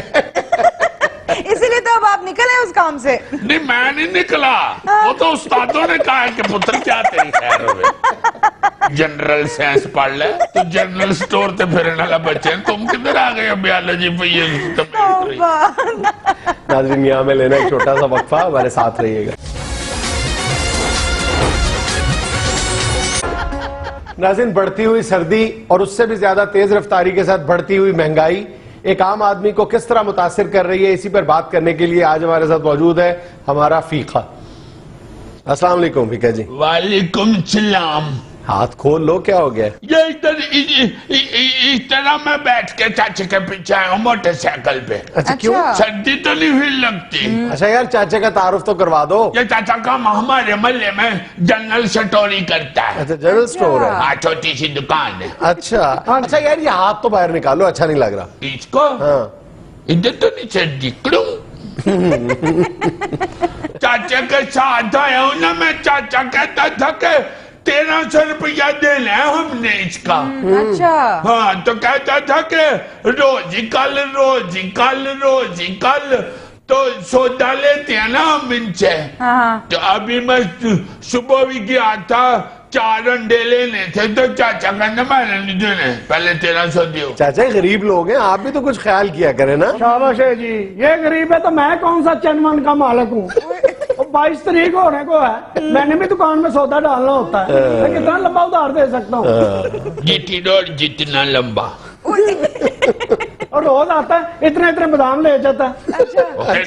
اسی لیے تو اب آپ نکلے اس کام سے. نہیں میں نہیں نکلا, وہ تو استادوں نے کہا ہے کہ پتر کیا تیری خیر ہوئے, جنرل سائنس پڑھ لے تو جنرل سٹور تے پھرنے والا بچے ہیں, تم کدھر آ گئے بیالوجی پہ یہ ناظرین یہاں میں لینا ایک چھوٹا سا وقفہ, ہمارے ساتھ رہیے گا. ناظرین بڑھتی ہوئی سردی اور اس سے بھی زیادہ تیز رفتاری کے ساتھ بڑھتی ہوئی مہنگائی ایک عام آدمی کو کس طرح متاثر کر رہی ہے, اسی پر بات کرنے کے لیے آج ہمارے ساتھ موجود ہے ہمارا فیقہ. السلام علیکم فیقہ جی. وعلیکم السلام. ہاتھ کھول لو, کیا ہو گیا؟ یہ ادھر اس طرح میں بیٹھ کے چاچے کے پیچھے آیا ہوں موٹر سائیکل پہ. اچھا کیوں؟ سردی تو نہیں ہوئی لگتی. اچھا یار چاچے کا تعارف تو کروا دو. یہ چاچا کا ہمارے محلے میں جنرل سٹوری کرتا ہے. اچھا جنرل سٹور ہے. ہاں چھوٹی سی دکان ہے. اچھا یار یہ ہاتھ تو باہر نکالو, اچھا نہیں لگ رہا. اس کو ہاں ادھر تو نہیں سردی کڑوں. چاچے کے ساتھ آیا ہوں نا میں, چاچا کہتا تھا کہ 1300 روپیہ دینا ہے ہم نے اس کا. اچھا ہاں تو کہتا تھا کہ روزی کل تو سودا لیتے ہیں نا ہم ان سے. تو ابھی میں صبح بھی گیا تھا 4 انڈے لینے تھے تو چاچا کہنا میں نے نہیں دینے, پہلے 1300 دیو. چاچا غریب لوگ ہیں, آپ بھی تو کچھ خیال کیا کریں نا. شاباش ہے جی, یہ غریب ہے تو میں کون سا چنمن کا مالک ہوں. 22 تاریخ ہونے کو ہے, میں نے بھی دکان میں سودا ڈالنا ہوتا ہے, میں کتنا لمبا ادھار دے سکتا ہوں. جتنی روڈ جتنا لمبا, اور روز آتا ہے اتنے بادام لے جاتا ہے.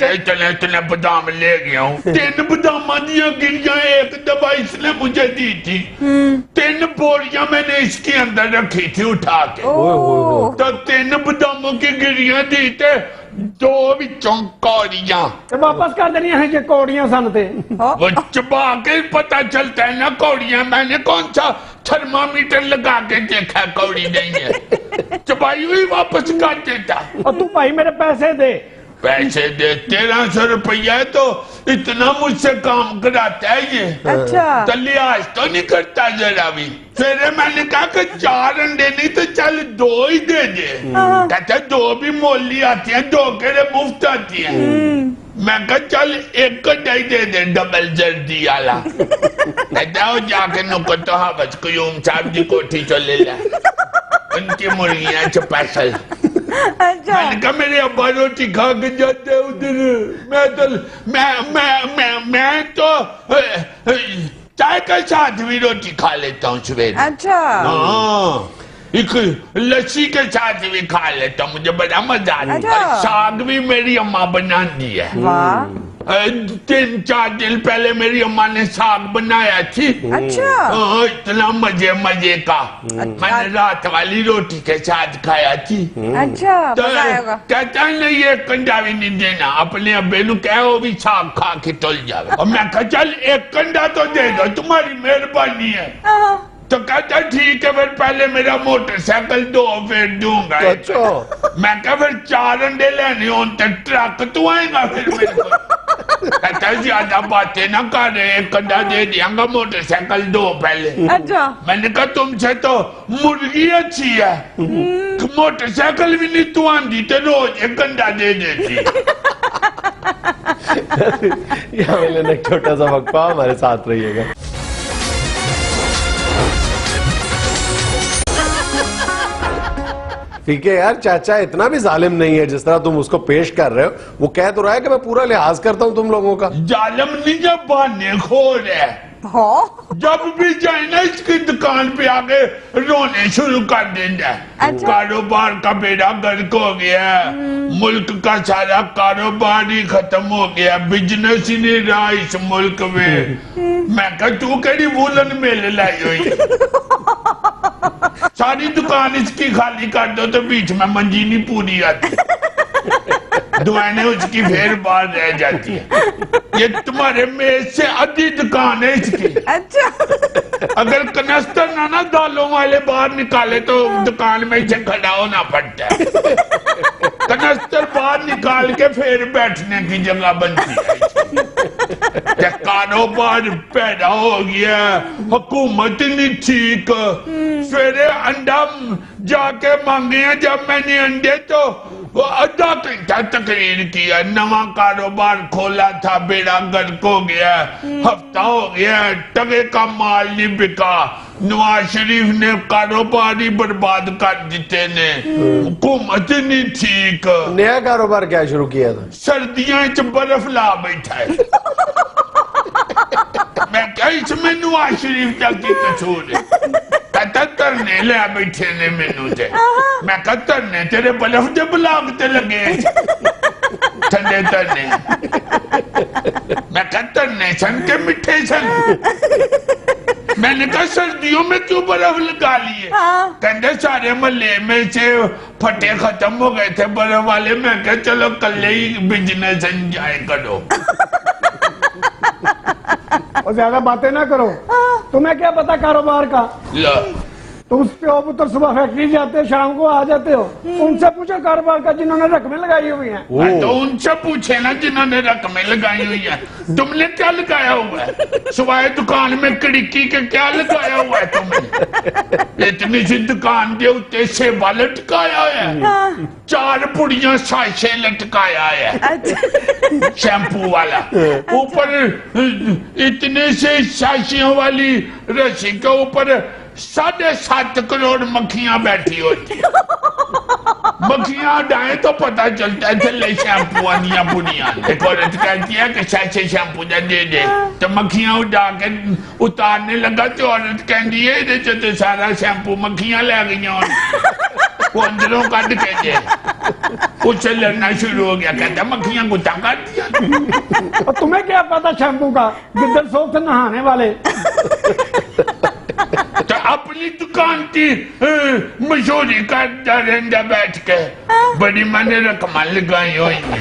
اتنے بادام لے گیا ہوں. 3 بادام دیا گریاں ایک دفعہ اس نے مجھے دی تھی. 3 بوریاں میں نے اس کے اندر رکھی تھی اٹھا کے, تو 3 باداموں کی گریاں دی تھے, 2 وچوں کوڑیاں. واپس کر دینی ہے جی کوڑیاں سنتے. وہ چبا کے پتا چلتا ہے نا کوڑیاں. میں نے کون سا تھرمامیٹر لگا کے دیکھا کوڑی نہیں ہے, چبائی ہوئی واپس کر دیتا. اور تو بھائی میرے پیسے دے. پیسے دے 1300 روپیہ ہے تو اتنا مجھ سے کام کراتا ہے یہ. اچھا تو لحاظ تو نہیں کرتا ذرا بھی. پھر میں نے کہا کہ 4 انڈے نہیں تو چل 2 ہی دے دے. کہتا 2 بھی مولی آتی ہیں, 2 کے مفت آتی ہیں. میں کہا چل 1 انڈا ہی دے دے ڈبل زردی والا. کہتا ہو جا کے نکو تو حافظ قیوم صاحب جی کوٹھی چلے لے, ان کی مرغیاں اسپیشل. میں نے کہا میرے ابا روٹی کھا کے جاتے ادھر, میں تو چائے کے ساتھ بھی روٹی کھا لیتا ہوں سویرے. اچھا ہاں ایک لسی کے ساتھ بھی کھا لیتا ہوں, مجھے بڑا مزہ آتا ہے. ساگ بھی میری اماں بنا دی ہے. 3-4 دن پہلے میری اماں نے ساگ بنایا تھی. اچھا اتنا مزے کا, میں نے رات والی روٹی کے ساتھ کھایا تھی. اچھا کہتا ہے نہیں 1 انڈا بھی نہیں دینا, اپنے ابے نو کہو وہ بھی ساگ کھا کے ٹل جاوے. اور میں کہا چل 1 انڈا تو دے دو, تمہاری مہربانی ہے. تو کہتا ٹھیک ہے, پھر پہلے میرا موٹر سائیکل 2 پھر دوں گا. میں کہا پھر 4 انڈے لینے ہوں تو ٹرک تو آئے گا پھر میرے کو. کہتا زیادہ باتیں نہ کر رہے, 1 انڈا دے دیا گا موٹر سائیکل 2 پہلے. میں نے کہا تم سے تو مرغی اچھی ہے, موٹر سائیکل بھی نہیں تو آندی تو روز 1 انڈا دے دیتی. یہاں میں لینا ایک چھوٹا سا وقفہ, ہمارے ساتھ رہیے گا. ٹھیک ہے یار, چاچا اتنا بھی ظالم نہیں ہے جس طرح تم اس کو پیش کر رہے ہو. وہ کہہ تو رہا ہے کہ میں پورا لحاظ کرتا ہوں تم لوگوں کا. ظالم نہیں, جب بہانے کھول ہے. जब भी जाए ना इसकी दुकान पे आके रोने शुरू कर देता है। अच्छा। कारोबार का बेड़ा गर्क हो गया, मुल्क का सारा कारोबार ही खत्म हो गया, बिजनेस ही नहीं रहा इस मुल्क में। मैं कहा तू केड़ी वूलन मिल लाई हुई, सारी दुकान इसकी खाली कर दो तो बीच में मंजी नहीं पूरी आती, दुआएं उसकी फिर बाहर रह जाती है। ये तुम्हारे मेज से आधी दुकान है इसकी। अच्छा। अगर कनस्तर ना दालों वाले बाहर निकाले तो दुकान में इसे खड़ा होना पड़ता है। कनस्तर बाहर निकाल के फिर बैठने की जगह बनती है। कारोबार पैदा हो गया, हुकूमत नहीं ठीक। सवेरे अंडा जाके मांगे, जब मैंने अंडे तो वो आधा घंटा तकरीर किया, नवा कारोबार खोला था, बेड़ा गर्क हो गया, हफ्ता हो गया, टके का माल नहीं बिका, नवाज शरीफ ने कारोबार ही बर्बाद कर दिते ने, हुकूमत नहीं ठीक। नया कारोबार क्या शुरू किया था? सर्दियां च बर्फ ला बैठा है। मैं क्या इसमें नवाज शरीफ का की कसूर है? कहता धरने ले बैठे ने मैनू ते, मैं कहा धरने तेरे बर्फ दे बलाग ते लगे ठंडे धरने, मैं कहा धरने सन के मिठे सन। मैंने कहा सर्दियों में क्यों बर्फ लगा ली है? कहते सारे मोहल्ले में से फटे खत्म हो गए थे बर्फ वाले। मैं कहा चलो कल ही बिजनेस एंजॉय करो। और ज्यादा बातें ना करो, तुम्हें क्या पता कारोबार का? लो तुम प्यो पुत्र सुबह फैक्ट्री जाते हो, शाम को आ जाते हो, उनसे पूछो कारोबार का जिन्होंने रकमें लगाई हुई हैं। तो उनसे पूछे ना जिन्होंने रकमें लगाई हुई है। तुमने क्या लगाया हुआ है? सुबह दुकान में खिड़की के क्या लगाया हुआ है तुमने? इतनी सी दुकान के उत्ते सेवा लटकाया है, 4 पुड़ियां साइशे लटकाया है शैम्पू वाला, ऊपर इतने से साइशियों वाली रस्सी के ऊपर 7.5 करोड़ मक्खियां बैठी होती। मक्खियां डाए तो पता चलता है चले शैम्पू आनिया पुनिया। एक औरत कहती है कि सैसे शैम्पू दे दे, तो मक्खियां उड़ा के उतारने लगा तो औरत कहती है इहदे च तो सारा शैम्पू मक्खियां ले गईयां, वो अंदरों कट के दे, उससे लड़ना शुरू हो गया, कहता मक्खियां गुत्ता कर दिया। और तुम्हें क्या पता शैम्पू का? गिद्दड़ सोख से नहाने वाले। तो अपनी दुकान की मशहूरी करता रहता बैठ के, बड़ी मैंने रकम लगाई हुई है।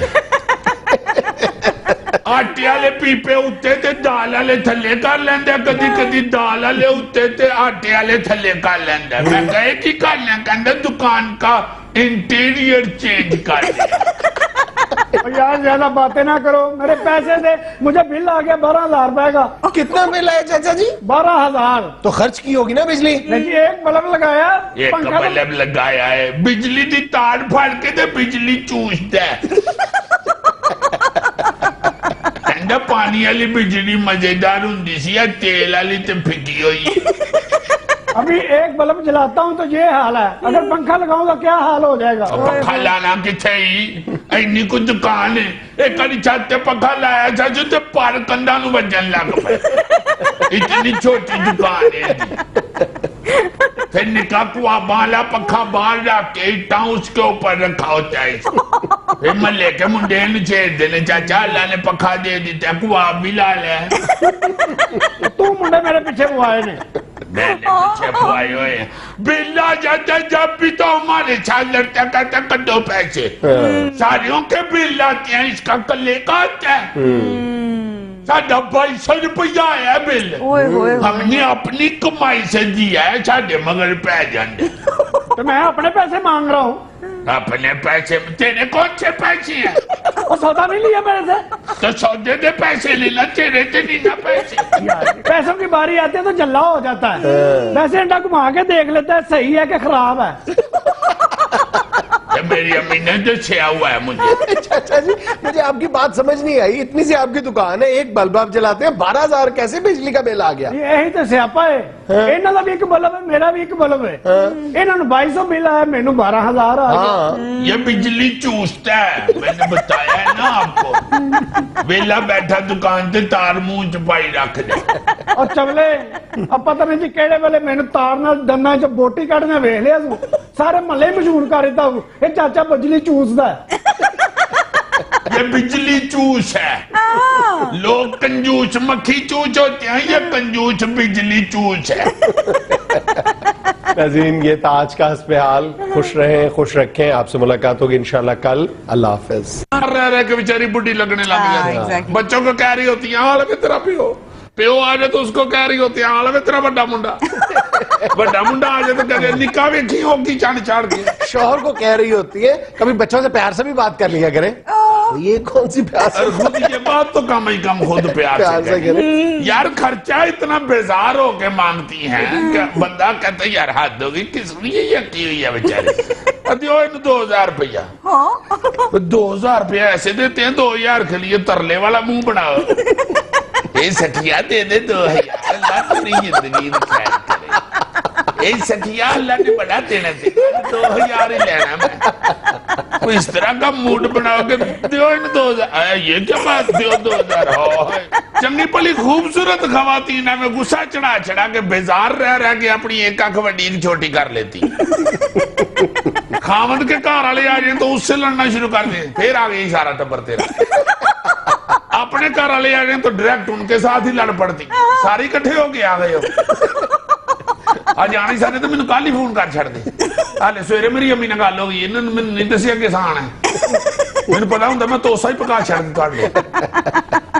आटे वाले पीपे उत्ते ते दाल वाले थले कर लेंदा, कदी कदी दाल वाले उत्ते ते आटे वाले थले कर लेंदा। मैं कहे की करना? कहंदा दुकान का इंटीरियर चेंज कर दिया। यार ज्यादा बातें ना करो, मेरे पैसे दे, मुझे बिल आ गया 12,000 रुपए का। कितना बिल है चाचा जी? 12,000। तो खर्च की होगी ना बिजली? लेकिन एक बल्ब लगाया, एक पंखा बल्ब लगाया है, बिजली की तार फाड़ के ते बिजली चूसता है। कहंदा पानी वाली बिजली मजेदार हुंदी सी, तेल वाली ते फिकी हुई। अभी एक बल्ब जलाता हूँ तो ये हाल है, अगर पंखा लगाऊंगा क्या हाल हो जाएगा? पंखा लाना किथे ही इन्नी कुछ दुकान है, एक बारी छत पे पंखा लाया था जो ते पर कंधा नु वजन लग पे, इतनी छोटी दुकान है। फिर निकाह कुआ वाला पंखा बाहर रख के इट्टा उसके ऊपर रखा होता है। फिर मल्ले के मुंडे ने छेड़ देने, चाचा अल्लाह ने पंखा दे दिया, कुआ भी ला ले। तू मुंडे मेरे पीछे वो आए ने, मैंने पीछे बुआई हुए हैं। बिल आ जाता है जब भी तो हमारे साथ लड़ता कहता कर दो पैसे, सारियों के बिल आते हैं, इसका कल्ले का आता है। साढ़ा 2200 रुपया आया बिल, हमने अपनी कमाई से दिया है, साढ़े मगर पै जाते। तो मैं अपने पैसे मांग रहा हूँ। अपने पैसे? तेरे कौन से पैसे हैं? और सौदा नहीं लिया मेरे से? तो सौदे दे पैसे लेना, तेरे से नहीं ना पैसे। पैसों की बारी आती है तो जल्ला हो जाता है। वैसे अंडा घुमा के देख लेता है सही है कि खराब है। मेरी अम्मी ने जो छिया हुआ है मुझे। चाचा जी मुझे आपकी बात समझ नहीं आई, इतनी सी आपकी दुकान है, एक बल्ब आप जलाते हैं, 12,000 कैसे बिजली का बिल आ गया? यही तो स्यापा है, इन्हां दा भी एक बल्ब है, मेरा भी एक बल्ब है, इन्हां नूं 2200 बिल आया, मैनू 12,000 आ गया। ये बिजली चूसता है, मैंने बताया है ना आपको। वेला बैठा दुकान से तार मुंह च पाई रख दे। और चवले अब पता नहीं जी केड़े वेले मैनू तार नाल दन्ना च बोटी कढ़ने वेख लिया तू, सारे महल्ले मशहूर कर दिता तू, ये चाचा बिजली चूसदा है। ये बिजली चूस है। लोग कंजूस मक्खी चूस होते हैं, ये कंजूस बिजली चूस है। नाज़रीन ये था आज का हस्बहाल, खुश रहें, खुश रखें, आपसे मुलाकात होगी इंशाल्लाह कल। अल्लाह हाफिज। रह रह के बेचारी बुढ़ी लगने लग जाती है। बच्चों को कह रही होती है हाल में तेरा प्यो आ जाए तो उसको कह रही होती है हाल में तेरा बड़ा मुंडा। बड़ा मुंडा आ जाए तो कह रही निकाह वेखी होगी चंड चाड़ के। शोहर को कह रही होती है कभी बच्चों से प्यार से भी बात कर लिया करें। ये कौन सी प्यार से? खुद ये बात तो कम ही कम खुद प्यार से करें। यार खर्चा इतना बेजार होके मांगती हैं कि बंदा कहता है यार हाथ दोगी, किस लिए ये की हुई है बेचारे। दियो इन 2000 रुपया। 2000 रुपया ऐसे देते हैं, 2000 के लिए तरले वाला मुंह बनाओ। ए सखिया दे दे 2000, अल्लाह तेरी जिंदगी में खैर करे। ए सखिया अल्लाह ने बड़ा देना दे, 2000 ही लेना मैं। कोई इस तरह का मूड बनाओगे, दियो इन 2000। ये क्या बात, दियो 2000। चंगी भली खूबसूरत खवातीन है, मैं गुस्सा चढ़ा चढ़ा के बेजार रह के अपनी एक आंख बड़ी एक छोटी कर लेती। खावंद के घर वाले आ जाए तो उससे लड़ना शुरू कर दे, फिर आ गई सारा टब्बर तेरा। अपने घर वाले आ गए तो डायरेक्ट उनके साथ ही लड़ पड़ती, सारे इकट्ठे होके आ गए हो। आज आने सारे तो मैंने कल ही फोन कर छड़ दे, हाले सवेरे मेरी अम्मी ने गल हो गई, इन्होंने मैंने नहीं दसिया किसान है, मैंने पता होंगे मैं तोसा ही पका छड़ कर लिया।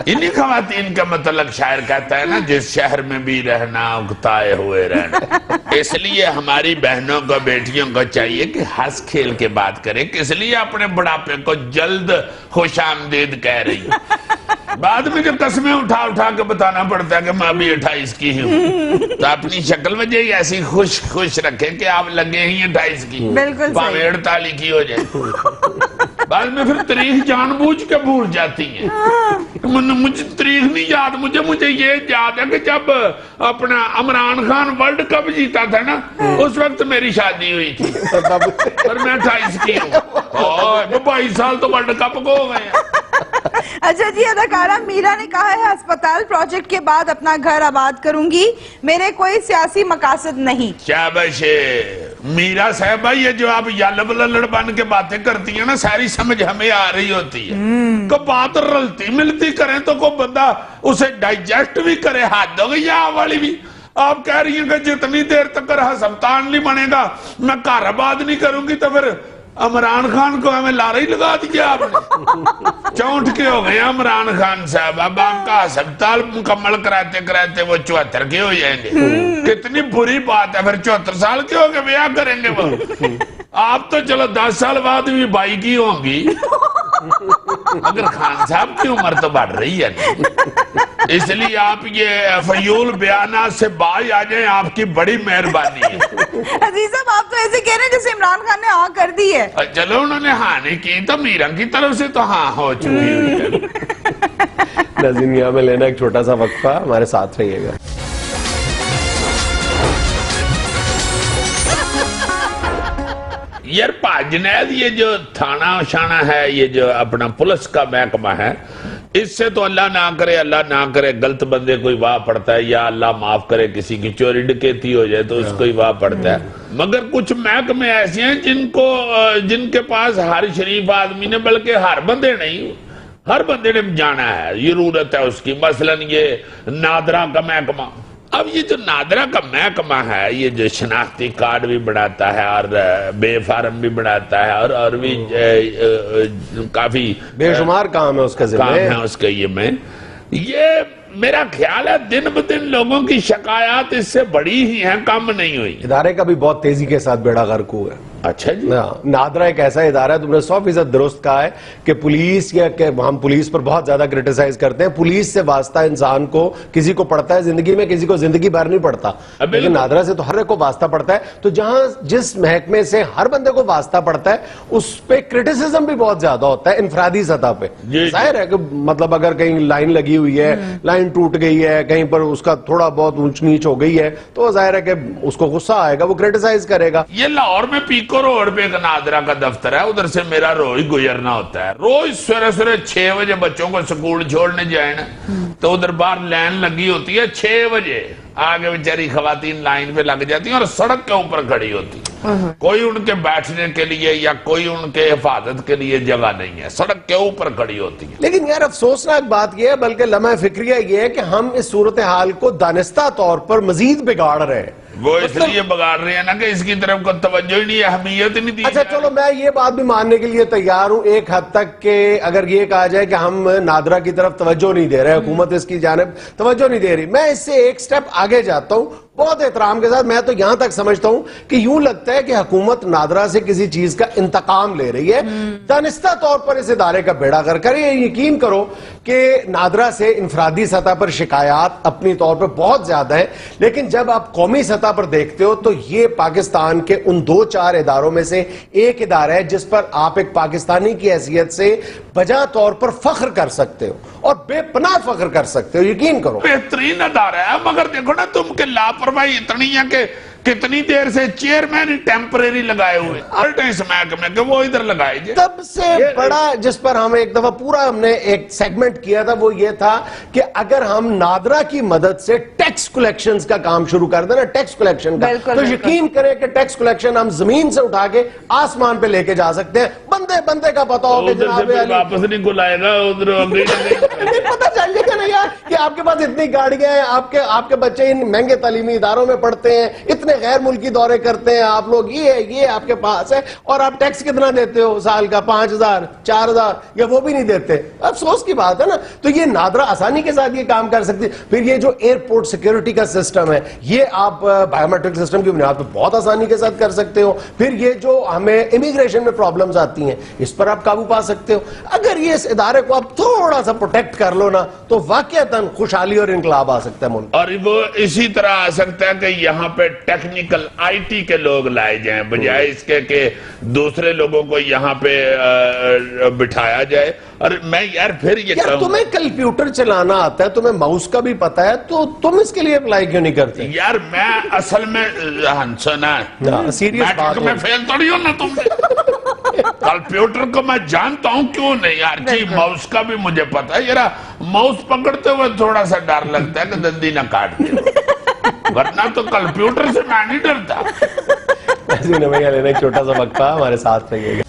इन्हीं खवातीन का मतलब शायर कहता है ना, जिस शहर में भी रहना उगताए हुए रहना। इसलिए हमारी बहनों को बेटियों को चाहिए कि हंस खेल के बात करें, किस लिए अपने बुढ़ापे को जल्द खुशामदीद कह रही। बाद में जब कस्में उठा उठा के बताना पड़ता है कि मैं भी 28 की हूँ, तो अपनी शक्ल वजह ही ऐसी खुश खुश रखें कि आप लगे ही 28 की, बिल्कुल भावे 48 की हो जाए। बाद में फिर तारीख जानबूझ के भूल जाती है। मुझे तारीख नहीं याद, मुझे ये याद है कि जब अपना इमरान खान वर्ल्ड कप जीता था ना, उस वक्त मेरी शादी हुई थी और मैं 28 की हूँ। 22 साल तो वर्ल्ड कप को हो गए। अच्छा जी, अदाकारा मीरा ने कहा है अस्पताल प्रोजेक्ट के बाद अपना घर आबाद करूंगी, मेरे कोई सियासी मकासद नहीं। शाबाश मीरा साहबा, ये जो आप यालब लल्लड़ बन के बातें करती हैं ना, सारी समझ हमें आ रही होती है। को बात रलती मिलती करें तो कोई बंदा उसे डाइजेस्ट भी करे, हाथ दोगे या वाली भी। आप कह रही हैं कि जितनी देर तक अस्पताल नहीं बनेगा मैं घर आबाद नहीं करूंगी, तो फिर इमरान खान को हमें लारा ही लगा दिया आपने। चौंठ के हो गए इमरान खान साहब, अब आपका अस्पताल मुकम्मल कराते कराते वो 74 के हो जाएंगे। कितनी बुरी बात है, फिर 74 साल के हो गए ब्याह करेंगे वो। आप तो चलो 10 साल बाद भी 22 की होंगी, अगर खान साहब की उम्र तो बढ़ रही है नहीं। इसलिए आप ये फयूल बयाना से बाज आ जाए, आपकी बड़ी मेहरबानी है। अजीज साहब, आप तो ऐसे कह रहे हैं जैसे इमरान खान ने हाँ कर दी है। चलो उन्होंने हाँ नहीं की तो मीरा की तरफ से तो हाँ हो चुकी हुई है। नाज़रीन यहाँ में लेना एक छोटा सा वक्फा, हमारे साथ रहिएगा। यार पाजनैद, ये जो थाना शाना है, ये जो अपना पुलिस का महकमा है, इससे तो अल्लाह ना करे गलत बंदे कोई वाह पड़ता है, या अल्लाह माफ करे किसी की चोरी डकैती हो जाए तो उसको ही वाह पड़ता है। मगर कुछ महकमे ऐसे हैं जिनके पास हर शरीफ आदमी ने, बल्कि हर बंदे नहीं, हर बंदे ने जाना है, जरूरत है उसकी। मसलन ये नादरा का महकमा, अब ये जो नादरा का महकमा है, ये जो शनाख्ती कार्ड भी बनाता है और बेफार्म भी बनाता है और भी काफी बेशुमार काम है उसका उसके ये मेरा ख्याल है दिन ब दिन लोगों की शिकायत इससे बड़ी ही हैं, कम नहीं हुई। इदारे का भी बहुत तेजी के साथ बेड़ा गर्क हुआ है। अच्छा जी। नादरा एक ऐसा इदारा है, तुमने 100% दुरुस्त कहा है कि पुलिस या कि हम पुलिस पर बहुत ज्यादा क्रिटिसाइज करते हैं, पुलिस से वास्ता इंसान को किसी को पड़ता है जिंदगी में, किसी को जिंदगी भर नहीं पड़ता, लेकिन नादरा से तो हर एक को वास्ता पड़ता है। तो जहां जिस महकमे से हर बंदे को वास्ता पड़ता है उस पे क्रिटिसिज्म भी बहुत ज्यादा होता है इंफरादी सतह पे। जाहिर है कि मतलब अगर कहीं लाइन लगी हुई है, लाइन टूट गई है, कहीं पर उसका थोड़ा बहुत ऊंच नीच हो गई है, तो जाहिर है कि उसको गुस्सा आएगा, वो क्रिटिसाइज करेगा। ये लाहौर में पीको रोड पे एक नादरा का दफ्तर है, उधर से मेरा रोज गुजरना होता है। रोज सवेरे सवेरे 6 बजे बच्चों को स्कूल छोड़ने जाए ना, तो उधर बाहर लाइन लगी होती है 6 बजे, आगे बेचारी खवातीन लाइन पे लग जाती हैं और सड़क के ऊपर खड़ी होती है। कोई उनके बैठने के लिए या कोई उनके हिफाजत के लिए जगह नहीं है, सड़क के ऊपर खड़ी होती है। लेकिन यार अफसोसनाक बात यह है, बल्कि लम्हा फिक्रिया यह है कि हम इस सूरत हाल को दानिस्ता तौर पर मजीद बिगाड़ रहे हैं। वो इसलिए बिगाड़ रहे हैं ना कि इसकी तरफ को तवज्जो ही नहीं है, अहमियत ही नहीं दी। अच्छा चलो मैं ये बात भी मानने के लिए तैयार हूं एक हद तक कि अगर ये कहा जाए कि हम नादरा की तरफ तवज्जो नहीं दे रहे, हुकूमत इसकी जानिब तवज्जो नहीं दे रही, मैं इससे एक स्टेप आगे जाता हूं बहुत एहतराम के साथ। मैं तो यहां तक समझता हूं कि यूं लगता है कि हुकूमत नादरा से किसी चीज का इंतकाम ले रही है, दानिस्ता तौर पर इस इदारे का बेड़ा कर कर। ये यकीन करो कि नादरा से इंफरादी सतह पर शिकायत अपनी तौर पर बहुत ज्यादा है, लेकिन जब आप कौमी सतह पर देखते हो तो ये पाकिस्तान के उन 2-4 इदारों में से एक इदारा है जिस पर आप एक पाकिस्तानी की हैसियत से बजा तौर पर फख्र कर सकते हो और बेपनाह फख्र कर सकते हो, यकीन करो। बेहतरीन अदारा है, मगर देखो ना तुम के लापरवाही इतनी है कि कितनी देर से चेयरमैन ही टेम्परेरी लगाए हुए इस महकमे के, वो इधर लगाए। तब से बड़ा जिस पर हम एक दफा पूरा हमने एक सेगमेंट किया था वो ये था कि अगर हम नादरा की मदद से टैक्स कलेक्शंस का काम शुरू कर देना, टैक्स कलेक्शन का, तो यकीन करें कि टैक्स कलेक्शन हम जमीन से उठा के आसमान पे लेके जा सकते हैं। बंदे बंदे का पता हो वापस नहीं बुलाएगा उधर नहीं पता चलेगा ना यार कि आपके पास इतनी गाड़ियां हैं, आपके बच्चे इन महंगे तालीमी इदारों में पढ़ते हैं, इतने गैर मुल्की दौरे करते हैं आप लोग, ये आपके पास है, और आप टैक्स कितना देते हो साल का? 5,000 4,000 या वो भी नहीं देते। अफसोस की बात है ना। तो ये नादरा आसानी के साथ ये काम कर सकती है। फिर ये जो एयरपोर्ट सिक्योरिटी का सिस्टम है, ये आप बायोमेट्रिक सिस्टम की बुनियाद पर बहुत आसानी के साथ कर सकते हो। फिर ये जो हमें इमिग्रेशन में प्रॉब्लम्स आती हैं, इस पर आप काबू पा सकते हो। अगर ये इस इदारे को आप थोड़ा सा प्रोटेक्ट कर लो ना, तो वाकईतन खुशहाली और इंकलाब आ सकता है मुल्क। और वो इसी तरह आ सकता है कि यहाँ पे टेक्निकल IT के लोग लाए जाएं, बजाय इसके कि दूसरे लोगों को यहाँ पे बिठाया जाए। और मैं यार फिर ये यार तुम्हें कंप्यूटर चलाना आता है, तुम्हें माउस का भी पता है, तो तुम इसके लिए अप्लाई क्यों नहीं करते? यार मैं असल में सीरियस बात में फेल थोड़ी हो ना तुम। कंप्यूटर को मैं जानता हूं, क्यों नहीं यार जी, माउस का भी मुझे पता है। यार माउस पकड़ते हुए थोड़ा सा डर लगता है कि दंदी ना काट दे, वरना तो कंप्यूटर से मैं नहीं डरता। भैया लेना एक छोटा सा वक्फा हमारे साथ रहिएगा।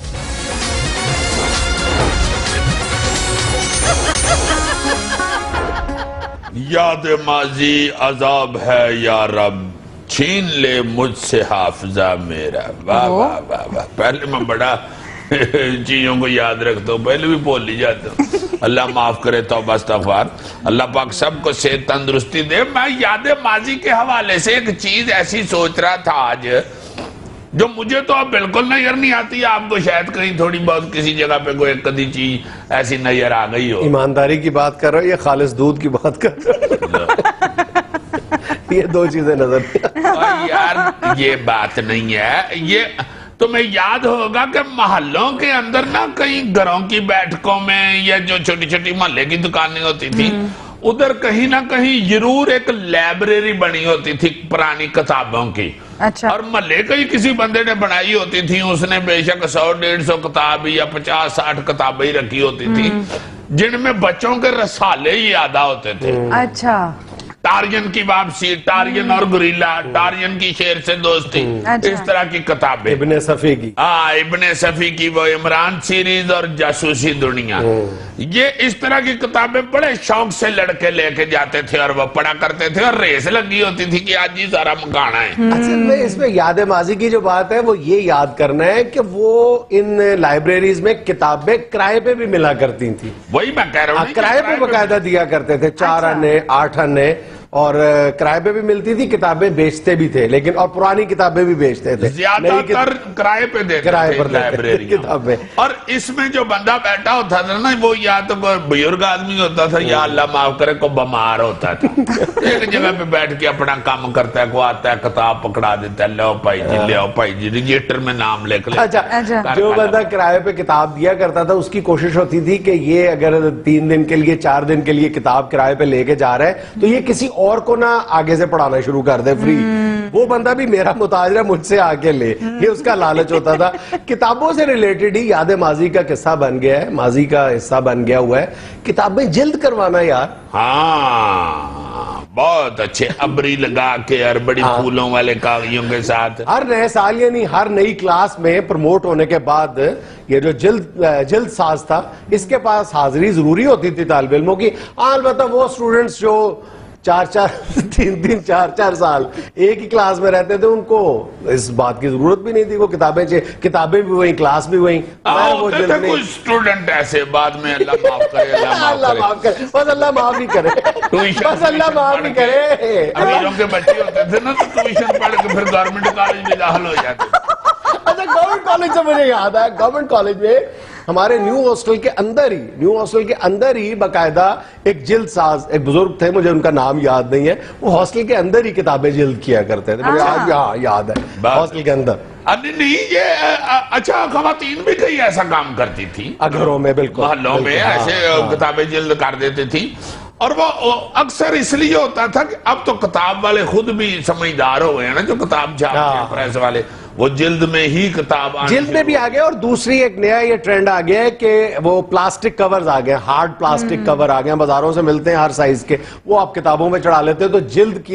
याद माजी अजाब है या रब, छीन ले मुझसे हाफिजा मेरा। वाह वाह वाह वाह। पहले मैं बड़ा चीजों को याद रखता हूँ, पहले भी भूल ही जाता हूँ। अल्लाह माफ करे, तौबा इस्तग़फ़ार। अल्लाह पाक सबको सेहत तंदुरुस्ती दे। मैं याद माजी के हवाले से एक चीज ऐसी सोच रहा था आज, जो मुझे तो अब बिल्कुल नजर नहीं आती, आपको शायद कहीं थोड़ी बहुत किसी जगह पे कोई कदी चीज ऐसी नजर आ गई हो। ईमानदारी की बात कर रहे हो या खालिस दूध की बात कर रहे हो? ये दो चीजें नजर यार ये बात नहीं है। ये तुम्हें याद होगा कि मोहल्लों के अंदर ना कई घरों की बैठकों में या जो छोटी छोटी मोहल्ले की दुकानें होती थी, उधर कहीं ना कहीं जरूर एक लाइब्रेरी बनी होती थी पुरानी किताबों की। अच्छा। और महल्ले का ही किसी बंदे ने बनाई होती थी, उसने बेशक 100-150 किताब या 50-60 किताबें ही रखी होती थी, जिनमें बच्चों के रसाले ही यादा होते थे। अच्छा। टारियन की वापसी, टारियन और गुरीला, टारियन की शेर से दोस्ती, इस तरह की किताबें। इब्ने सफी की, इब्ने सफी की वो इमरान सीरीज और जासूसी दुनिया, ये इस तरह की किताबें बड़े शौक से लड़के लेके जाते थे और वो पढ़ा करते थे, और रेस लगी होती थी कि आज ही सारा मकाना है। असल में इसमें याद माजी की जो बात है वो ये याद करना है कि वो इन लाइब्रेरीज में किताबें किराए पे भी मिला करती थी। वही मैं कह रहा हूँ, किराए पे बकायदा दिया करते थे, 4 आने 8 आने। اور کرائے پہ بھی ملتی تھی, کتابیں بیچتے بھی تھے, لیکن اور پرانی کتابیں بھی بیچتے تھے, زیادہ تر کرائے پہ دیتے تھے لائبریریاں. اور اس میں جو بندہ بیٹھا ہوتا تھا نا, وہ یا تو کوئی بزرگ آدمی ہوتا تھا یا اللہ معاف کرے کو بیمار ہوتا تھا. ایک جگہ پہ بیٹھ کے اپنا کام کرتا ہے, کو آتا ہے کتاب پکڑا دیتا ہے, لو بھائی جی لو بھائی جی, رجسٹر میں نام لکھ لے. اچھا, جو بندہ کرائے پہ کتاب دیا کرتا تھا اس کی کوشش ہوتی تھی کہ یہ اگر 3 دن کے لیے 4 دن کے لیے کتاب کرائے پہ لے کے جا رہا ہے تو یہ کسی اور کو نہ آگے سے پڑھانا شروع کر دے فری. وہ بندہ بھی میرا محتاج ہے, مجھ سے آ کے لے, یہ اس کا لالچ ہوتا تھا. کتابوں سے ریلیٹڈ ہی یاد ماضی کا قصہ بن گیا ہے, ماضی کا حصہ بن گیا ہوا ہے کتابیں جلد کروانا یار. ہاں بہت اچھے ابری لگا کے اور بڑی پھولوں والے کاغذوں کے ساتھ ہر نئے سال یعنی ہر نئی کلاس میں پروموٹ ہونے کے بعد یہ جو جلد ساز تھا اس کے پاس حاضری ضروری ہوتی تھی طالب علموں کی. البتہ وہ اسٹوڈنٹس جو 3-4 سال ایک ہی کلاس میں رہتے تھے ان کو اس بات کی ضرورت بھی نہیں تھی, وہ کتابیں بھی وہیں, کلاس بھی وہیں. کوئی اسٹوڈنٹ ایسے بعد میں اللہ معاف کرے, اللہ معاف کرے, بس اللہ معاف ہی کرے, بس اللہ معاف ہی کرے. امیروں کے بچے ہوتے تھے نا تو ٹیوشن پڑھ کے پھر گورنمنٹ کالج میں داخل ہو جاتے. اچھا, گورنمنٹ کالج سے مجھے یاد ہے, گورنمنٹ کالج میں ہمارے نیو ہاسٹل کے اندر ہی باقاعدہ ایک جلد ساز, ایک بزرگ تھے, مجھے ان کا نام یاد نہیں ہے, وہ ہاسٹل کے اندر ہی کتابیں جلد کیا کرتے تھے. مجھے آج یاد ہے, ہاسٹل کے اندر. نہیں یہ اچھا, خواتین بھی کئی ایسا کام کرتی تھی گھروں میں, بالکل محلوں میں ایسے کتابیں جلد کر دیتی تھی. اور وہ اکثر اس لیے ہوتا تھا کہ اب تو کتاب والے خود بھی سمجھدار ہو گئے ہیں نا, جو کتاب چھاپتے ہیں پریس والے, وہ جلد میں ہی کتاب جلد میں بھی آ گیا. اور دوسری ایک نیا یہ ٹرینڈ آ گیا ہے کہ وہ پلاسٹک کورز آ گئے, ہارڈ پلاسٹک کور آ گئے, بازاروں سے ملتے ہیں ہر سائز کے, وہ آپ کتابوں میں چڑھا لیتے ہیں تو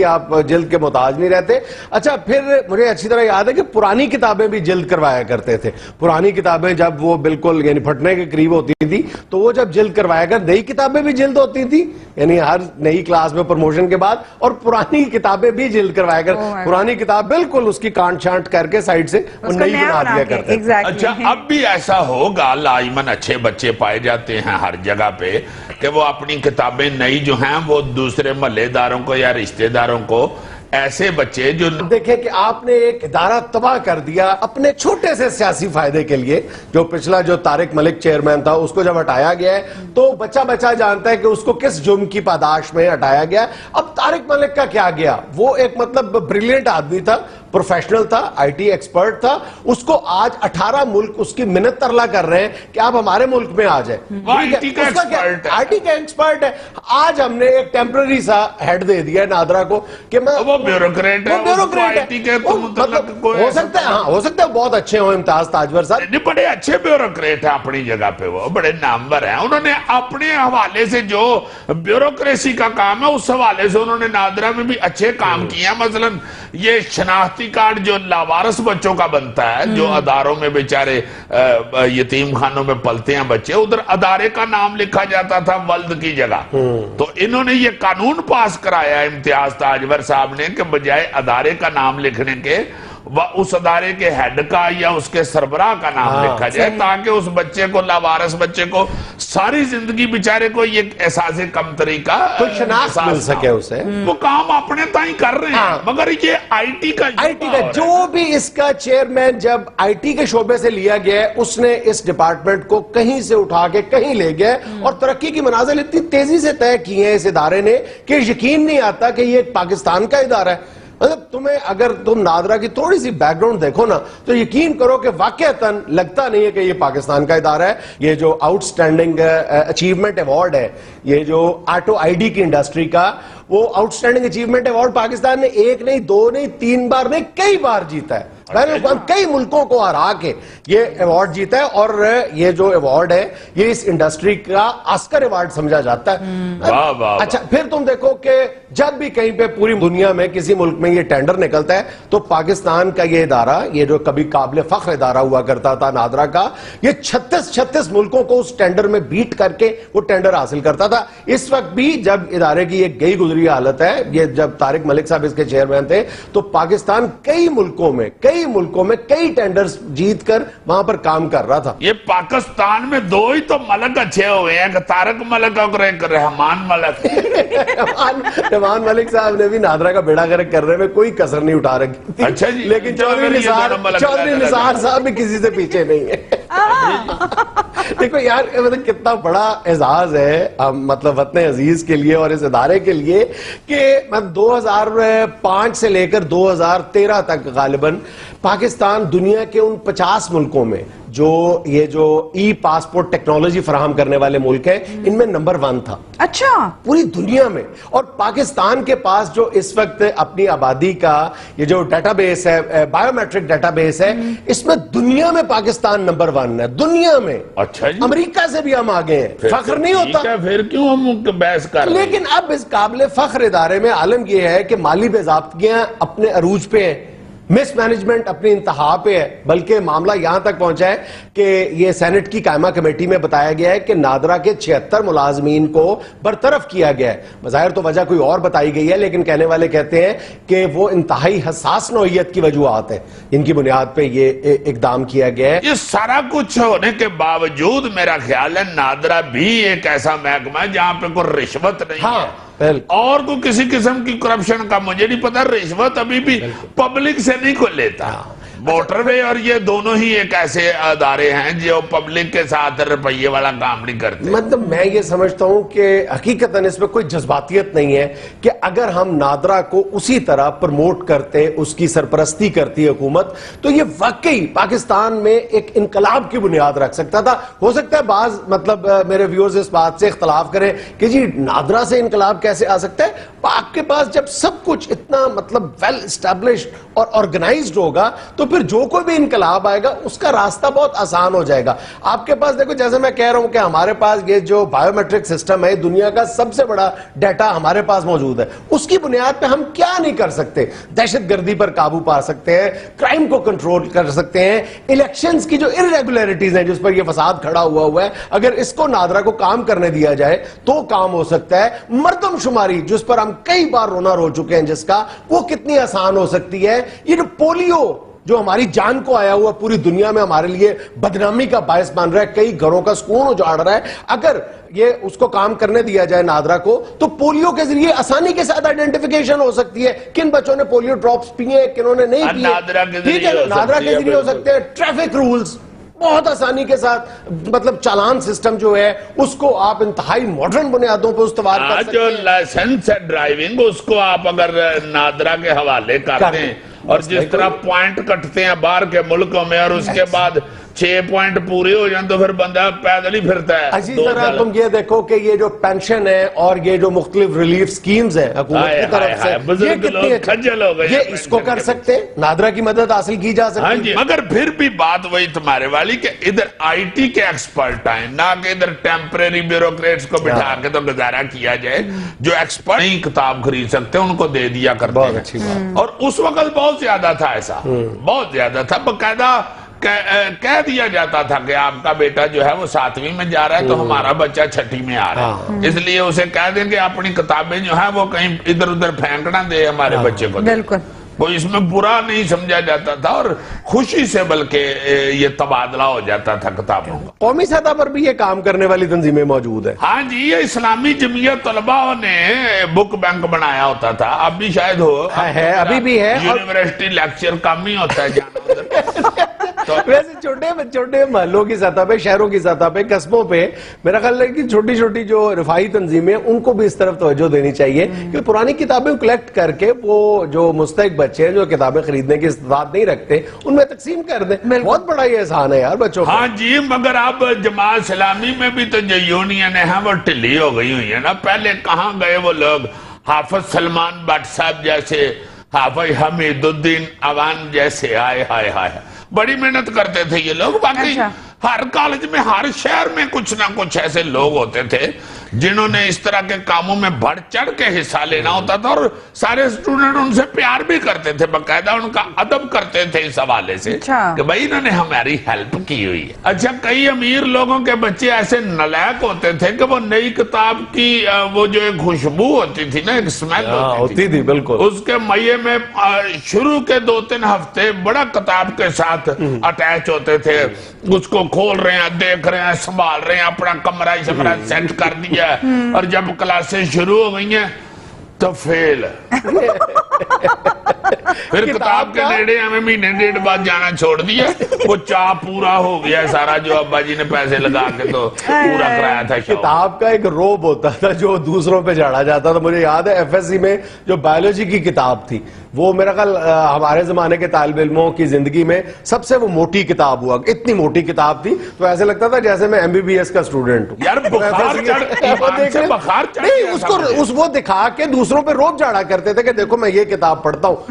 آپ جلد کے محتاج نہیں رہتے. اچھا, پھر مجھے اچھی طرح یاد ہے کہ پرانی کتابیں بھی جلد کروایا کرتے تھے. پرانی کتابیں جب وہ بالکل یعنی پھٹنے کے قریب ہوتی تھی تو وہ جب جلد کروایا کر, نئی کتابیں بھی جلد ہوتی تھی یعنی ہر نئی کلاس میں پروموشن کے بعد, اور پرانی کتابیں بھی جلد کروایا کر. پرانی کتاب بالکل اس کی کانٹ چھانٹ کر کے سائڈ سے نئی بنا دیا کرتے ہیں. اچھا, اب بھی ایسا ہوگا, لائمن اچھے بچے پائے جاتے ہیں ہر جگہ پہ کہ وہ اپنی کتابیں نئی جو ہیں وہ دوسرے محلے داروں کو یا رشتہ داروں کو, ایسے بچے جو دیکھیں کہ آپ نے ایک ادارہ تباہ کر دیا اپنے چھوٹے سے سیاسی فائدے کے لیے. جو پچھلا جو طارق ملک چیئرمین تھا اس کو جب ہٹایا گیا ہے تو بچہ جانتا ہے کہ اس کو کس جرم کی پاداش میں ہٹایا گیا. اب طارق ملک کا کیا گیا, وہ ایک مطلب بریلینٹ آدمی تھا, پروفیشنل تھا, آئی ٹی ایکسپرٹ تھا, اس کو آج 18 ملک اس کی منت ترلا کر رہے ہیں کہ آپ ہمارے ملک میں آ جائیں. آئی ٹی کا ایکسپرٹ ہے. آج ہم نے ایک ٹیمپرری سا ہیڈ دے دیا نادرا کو کہ میں بیوروکریٹ ہے, ہو سکتا ہے, ہاں ہو سکتا ہے بہت اچھے ہوں امتیاز تاجور صاحب, بڑے اچھے بیوروکریٹ ہیں اپنی جگہ پہ, وہ بڑے نامور ہیں. انہوں نے اپنے حوالے سے جو بیوروکریسی کا کام ہے اس حوالے سے انہوں نے نادرا میں بھی اچھے کام کیے ہیں. مثلا یہ شناختی کارڈ جو لاوارث بچوں کا بنتا ہے, جو اداروں میں بیچارے یتیم خانوں میں پلتے ہیں بچے, ادھر ادارے کا نام لکھا جاتا تھا ولد کی جگہ. تو انہوں نے یہ قانون پاس کرایا امتیاز تاجور صاحب نے کہ بجائے ادارے کا نام لکھنے کے اس ادارے کے ہیڈ کا یا اس کے سربراہ کا نام لکھا جائے, تاکہ اس بچے کو, لاوارث بچے کو ساری زندگی بیچارے کو یہ احساس کمتری کا شناخت مل سکے اسے. وہ کام اپنے تائیں کر رہے ہیں, مگر یہ آئی ٹی کا جو بھی اس کا چیئرمین جب آئی ٹی کے شعبے سے لیا گیا, اس نے اس ڈپارٹمنٹ کو کہیں سے اٹھا کے کہیں لے گئے اور ترقی کی منازل اتنی تیزی سے طے کی ہیں اس ادارے نے کہ یقین نہیں آتا کہ یہ پاکستان کا ادارہ ہے. اگر تم نادرا کی تھوڑی سی بیک گراؤنڈ دیکھو نا تو یقین کرو کہ واقعتاً لگتا نہیں ہے کہ یہ پاکستان کا ادارہ ہے. یہ جو آؤٹ سٹینڈنگ اچیومنٹ ایوارڈ ہے, یہ جو آٹو آئی ڈی کی انڈسٹری کا, وہ out standing achievement award Pakistan نے 1 نہیں 2 نہیں 3 بار نہیں کئی بار جیتا ہے. کئی ملکوں کو ہرا کے یہ ایوارڈ جیتا ہے, اور یہ جو ایوارڈ ہے یہ اس انڈسٹری کا آسکر ایوارڈ سمجھا جاتا ہے. اچھا, پھر تم دیکھو کہ جب بھی کہیں پہ پوری دنیا میں کسی ملک میں یہ ٹینڈر نکلتا ہے تو پاکستان کا یہ ادارہ, یہ جو کبھی قابل فخر ادارہ ہوا کرتا تھا نادرا کا, یہ 36 ملکوں کو اس ٹینڈر میں بیٹ کر کے وہ ٹینڈر حاصل کرتا تھا. اس وقت بھی جب ادارے کی ایک گئی گزری बुरी हालत है। ये जब तारिक मलिक साहब इसके चेयरमैन थे तो पाकिस्तान कई मुल्कों में कई टेंडर्स जीत कर वहां पर काम कर रहा था। ये पाकिस्तान में दो ही तो मलक अच्छे हुए हैं, तारक मलिक और एक रहमान मलिक। रहमान मलिक साहब ने भी नादरा का बेड़ा गर्क करने में कोई कसर नहीं उठा रखी थी। अच्छा जी, लेकिन चौधरी निसार साहब भी किसी से पीछे नहीं है। देखो यार, मतलब कितना बड़ा एजाज है मतलब वतन अजीज के लिए और इस इदारे के लिए कि 2005 से लेकर 2013 तक गालिबन पाकिस्तान दुनिया के उन 50 मुल्कों में जो ई पासपोर्ट टेक्नोलॉजी फराहम करने वाले मुल्क हैं, इनमें नंबर 1 था। अच्छा, पूरी दुनिया में। और पाकिस्तान के पास जो इस वक्त अपनी आबादी का ये जो डेटाबेस है, बायोमेट्रिक डेटाबेस है, इसमें दुनिया में पाकिस्तान नंबर 1 है, दुनिया में। अच्छा जी, अमेरिका से भी हम आगे हैं। फख्र नहीं होता, फिर क्यों हम बहस कर रहे हैं? लेकिन अब इस काबिल फख्र इदारे में आलम यह है कि माली बेज़ाब्तियां अपने अरूज पे हैं, मिस मैनेजमेंट अपनी इंतहा पे है। बल्कि मामला यहां तक पहुंचा है कि ये सेनेट की कायमा कमेटी में बताया गया है कि नादरा के 76 मुलाजमीन को बरतरफ किया गया है। बज़ाहिर तो वजह कोई और बताई गई है, लेकिन कहने वाले कहते हैं कि वो इंतहाई हसास नौइयत की वजूहात है, इनकी बुनियाद पे ये इकदाम किया गया है। ये सारा कुछ होने के बावजूद मेरा ख्याल है नादरा भी एक ऐसा महकमा है जहां पे कोई रिश्वत नहीं है और कोई किसी किस्म की करप्शन का मुझे नहीं पता। रिश्वत अभी भी पब्लिक से नहीं को लेता। मोटरवे और ये दोनों ही एक ऐसे अदारे हैं जो पब्लिक के साथ रुपये वाला काम नहीं करते। मतलब मैं ये समझता हूं कि हकीकतन इसमें कोई जज्बातियत नहीं है कि अगर हम नादरा को उसी तरह प्रमोट करते, उसकी सरपरस्ती करती हुकूमत, तो ये वाकई पाकिस्तान में एक इनकलाब की बुनियाद रख सकता था। हो सकता है बाज मतलब मेरे व्यूअर्स इस बात से इख्तलाफ करें कि जी नादरा से इनकलाब कैसे आ सकता है। आपके पास जब सब कुछ इतना मतलब वेल एस्टैब्लिश्ड और ऑर्गेनाइज्ड होगा तो फिर जो कोई भी इनकलाब आएगा उसका रास्ता बहुत आसान हो जाएगा। आपके पास देखो, जैसे मैं कह रहा हूं कि हमारे पास ये जो बायोमेट्रिक सिस्टम है, दुनिया का सबसे बड़ा डाटा हमारे पास मौजूद है। उसकी बुनियाद पे हम क्या नहीं कर सकते? दहशतगर्दी पर काबू पा सकते हैं, क्राइम को कंट्रोल कर सकते हैं, इलेक्शंस की जो इरेगुलरिटीज हैं जिस पर यह फसाद खड़ा हुआ है, अगर इसको नादरा को काम करने दिया जाए तो काम हो सकता है। मर्दमशुमारी जिस पर हम कई बार रोना रो चुके हैं जिसका, वो कितनी आसान हो सकती है। ये जो पोलियो जो हमारी जान को आया हुआ पूरी दुनिया में हमारे लिए बदनामी का बायस बन रहा है, कई घरों का सुकून उजाड़ रहा है, अगर ये उसको काम करने दिया जाए नादरा को, तो पोलियो के जरिए आसानी के साथ आइडेंटिफिकेशन हो सकती है किन बच्चों ने पोलियो ड्रॉप्स पिए, किन्होंने नहीं पिए। ठीक है, नादरा के जरिए हो सकते हैं। ट्रैफिक रूल्स बहुत आसानी के साथ, मतलब चालान सिस्टम जो है उसको आप इंतहाई मॉडर्न बुनियादों पर उस्तवार कर सकते हैं। जो लाइसेंस है ड्राइविंग, उसको आप अगर नादरा के हवाले कर दें और जिस तरह पॉइंट कटते हैं बाहर के मुल्कों में और उसके बाद 6 पॉइंट पूरे हो जाए तो फिर बंदा पैदल ही फिरता है। इसी तरह तुम ये देखो कि ये जो पेंशन है और ये जो मुख्तलिफ रिलीफ स्कीम्स हैं हुकूमत की तरफ से, ये कितनी खज्जल हो गए, ये इसको कर सकते हैं, नादरा की मदद हासिल की जा सकती है। मगर फिर भी बात वही तुम्हारे वाली कि इधर आईटी के एक्सपर्ट आए, ना कि इधर टेम्परेरी ब्यूरोक्रेट्स को बिठा के तो गुजारा किया जाए। जो एक्सपर्ट नहीं किताब खरीद सकते उनको दे दिया करते हैं। अच्छी बात। और उस वक्त बहुत ज्यादा था ऐसा, बहुत ज्यादा था। बकायदा कह दिया जाता था कि आपका बेटा जो है वो 7वीं में जा रहा है तो हमारा बच्चा 6ठी में आ रहा है, इसलिए उसे कह देंगे अपनी किताबें जो है वो कहीं इधर उधर फेंकना दे हमारे बच्चे को। बिल्कुल, कोई इसमें बुरा नहीं समझा जाता था और खुशी से बल्कि ये तबादला हो जाता था किताबों का। कौमी सतह पर भी ये काम करने वाली तंजीमें मौजूद है। हाँ जी, ये इस्लामी जमीयत तलबा ने बुक बैंक बनाया होता था, अब भी शायद हो, है अभी भी है। यूनिवर्सिटी लेक्चर कम ही होता है जाना। तो वैसे छोटे महलों की सतह पे, शहरों की सतह पे, कस्बों पे मेरा ख्याल है कि छोटी छोटी जो रिफाई तंजीमें उनको भी इस तरफ तवज्जो देनी चाहिए कि पुरानी किताबें कलेक्ट करके वो जो मुस्तहिक बच्चे हैं जो किताबें खरीदने की इस्तेदाद नहीं रखते उनमें तकसीम कर दें। बहुत बड़ा ये एहसान है यार बच्चों। हाँ जी, मगर अब जमात इस्लामी में भी तो जो यूनियन है वो ढिली हो गई हुई है ना। पहले कहाँ गए वो लोग, हाफिज सलमान भट्ट साहब जैसे, हाफिज हमीदुद्दीन अवान जैसे, आए हाय हाय, बड़ी मेहनत करते थे ये लोग। बाकी हर कॉलेज में, हर शहर में कुछ ना कुछ ऐसे लोग होते थे जिन्होंने इस तरह के कामों में बढ़ चढ़ के हिस्सा लेना होता था, और सारे स्टूडेंट उनसे प्यार भी करते थे, बकायदा उनका अदब करते थे इस हवाले से कि भाई इन्होंने हमारी हेल्प की हुई है। अच्छा, कई अमीर लोगों के बच्चे ऐसे नलायक होते थे कि वो नई किताब की वो जो एक खुशबू होती थी ना, एक स्मेल होती थी, बिल्कुल, उसके मये में शुरू के 2-3 हफ्ते बड़ा किताब के साथ अटैच होते थे, उसको खोल रहे हैं, देख रहे हैं, संभाल रहे हैं, अपना कमरा सेट कर दिया, और जब क्लासेस शुरू हो गई हैं तो फेल। फिर किताब के नेड़े हमें महीने 1.5 बाद जाना छोड़ दिया, वो चाह पूरा हो गया सारा जो अब्बा जी ने पैसे लगा के तो पूरा कराया था। किताब का एक रोब होता था जो दूसरों पे चढ़ा जाता था। मुझे याद है एफएससी में जो बायोलॉजी की किताब थी, वो मेरा ख्याल हमारे जमाने के तालिब इल्मों की जिंदगी में सबसे वो मोटी किताब हुआ। इतनी मोटी किताब थी तो ऐसे लगता था जैसे मैं एमबीबीएस का स्टूडेंट हूँ यार। उसको वो दिखा के दूसरों पे रोब झाड़ा करते थे कि देखो मैं ये किताब पढ़ता हूँ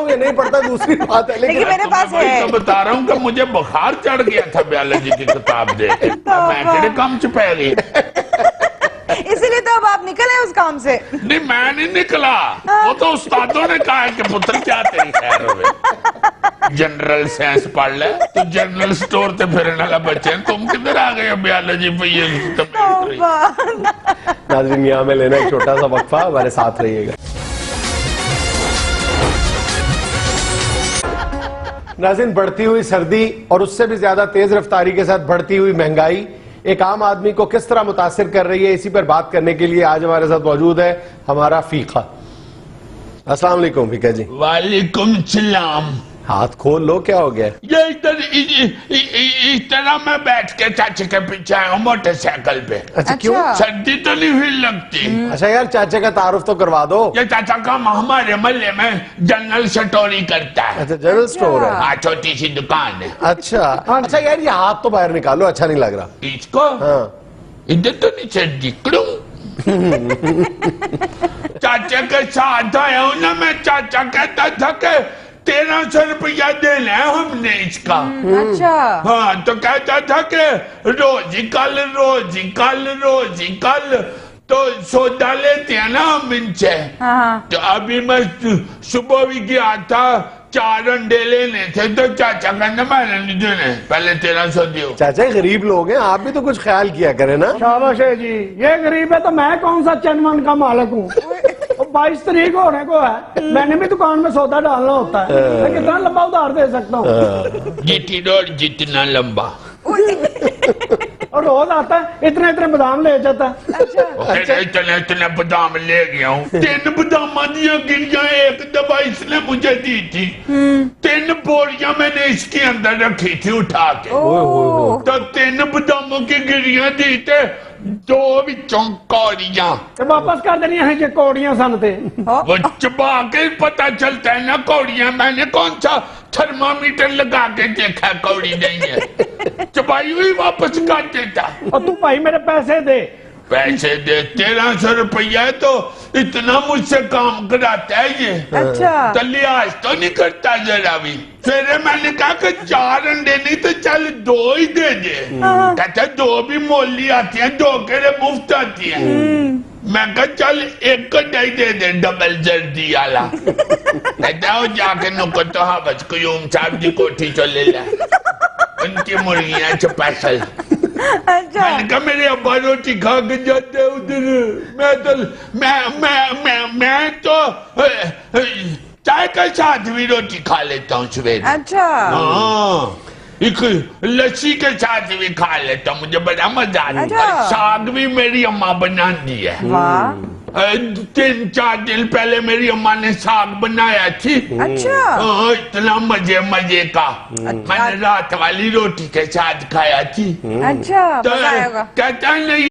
या नहीं पढ़ता दूसरी बात है, लेकिन मेरे पास है। तो बता रहा हूँ कि मुझे बुखार चढ़ गया था बायोलॉजी की किताब देख के, मैं केड़े काम च पै गई। इसीलिए तो अब आप निकले उस काम से। नहीं, मैं नहीं निकला, वो तो उस्तादों ने कहा है कि पुत्र क्या तेरी खैर होवे, जनरल साइंस पढ़ ले, तो जनरल स्टोर ते फिरने वाला बच्चे, तुम किधर आ गए बायोलॉजी पे ये नाज़रीन, यहाँ में लेना एक छोटा सा वक्फा, हमारे साथ रहिएगा। नाज़रीन, बढ़ती हुई सर्दी और उससे भी ज्यादा तेज रफ्तारी के साथ बढ़ती हुई महंगाई एक आम आदमी को किस तरह मुतासिर कर रही है, इसी पर बात करने के लिए आज हमारे साथ मौजूद है हमारा फीका। अस्सलाम वालेकुम फीका जी। वालेकुम सलाम। हाथ खोल लो, क्या हो गया? ये इस तरह मैं बैठ के चाचे के पीछे आया हूँ मोटरसाइकिल पे। अच्छा, क्यों? सर्दी तो नहीं फिर लगती। अच्छा यार, चाचा का तारुफ तो करवा दो। ये चाचा का हमारे मोहल्ले में जनरल स्टोरी करता है। अच्छा, जनरल स्टोर है। हाँ, छोटी सी दुकान है। अच्छा अच्छा यार, ये हाथ तो बाहर निकालो, अच्छा नहीं लग रहा। इसको हाँ, इधर तो नहीं सर्दी करूँ। चाचा के साथ आया हूँ ना मैं, चाचा कहता था कि 1300 रुपया देना है हमने इसका। अच्छा। हाँ, तो कहता था कि रोज ही कल तो सौदा लेते हैं ना हम इनसे। तो अभी मैं सुबह भी गया था, 4 अंडे लेने थे, तो चाचा कहना मैंने नहीं देने, पहले 1300 दियो। चाचा गरीब लोग हैं, आप भी तो कुछ ख्याल किया करें ना। शाबाश है जी, ये गरीब है तो मैं कौन सा चैनमैन का मालिक हूँ। 22 तारीख होने को है, मैंने भी दुकान में सौदा डालना होता है, मैं कितना लंबा उधार दे सकता हूँ? जितना लंबा और रोज आता है, इतने बादाम ले जाता है। अच्छा, इतने बादाम ले गया हूँ। 3 बादाम दिया गिरिया, एक दवा इसने मुझे दी थी, 3 बोरियां मैंने इसके अंदर रखी थी उठा के, तो 3 बादामों की गिरिया दी थे, 2 विचों कौड़ियां। तो वापस कर देनी है, कौड़ियां सन थे। वो चबा के पता चलता है ना कौड़ियां। मैंने कौन सा थर्मामीटर लगा के देखा कौड़ी नहीं है, चबाई हुई वापस कर देता। और तू भाई मेरे पैसे दे। पैसे दे, 1300 रुपया है तो इतना मुझसे काम कराता है ये। अच्छा। तो लिहाज तो नहीं करता जरा भी। फिर मैंने कहा कि 4 अंडे नहीं तो चल 2 ही दे दे। कहता 2 भी मोली आती है, 2 के मुफ्त आती है। मैं कहा चल 1 अंडा ही दे दे, डबल जर्दी वाला। कहता हो जाके नुको तो हावज क्यूम साहब जी कोठी चले ला, उनकी मुर्गियां स्पेशल। अच्छा। मैंने कहा मेरे अब्बा रोटी खा के जाते उधर, मैं तो चाय के साथ भी रोटी खा लेता हूँ सवेरे। अच्छा। हाँ, एक लस्सी के साथ भी खा लेता हूँ, मुझे बड़ा मजा आता है। अच्छा। साग भी मेरी अम्मा बना दी है। वाह। 3-4 दिन पहले मेरी अम्मा ने साग बनाया थी। अच्छा। इतना मजे का। मैंने रात वाली रोटी के साथ खाया थी। अच्छा, तो मजा आएगा। कहता नहीं।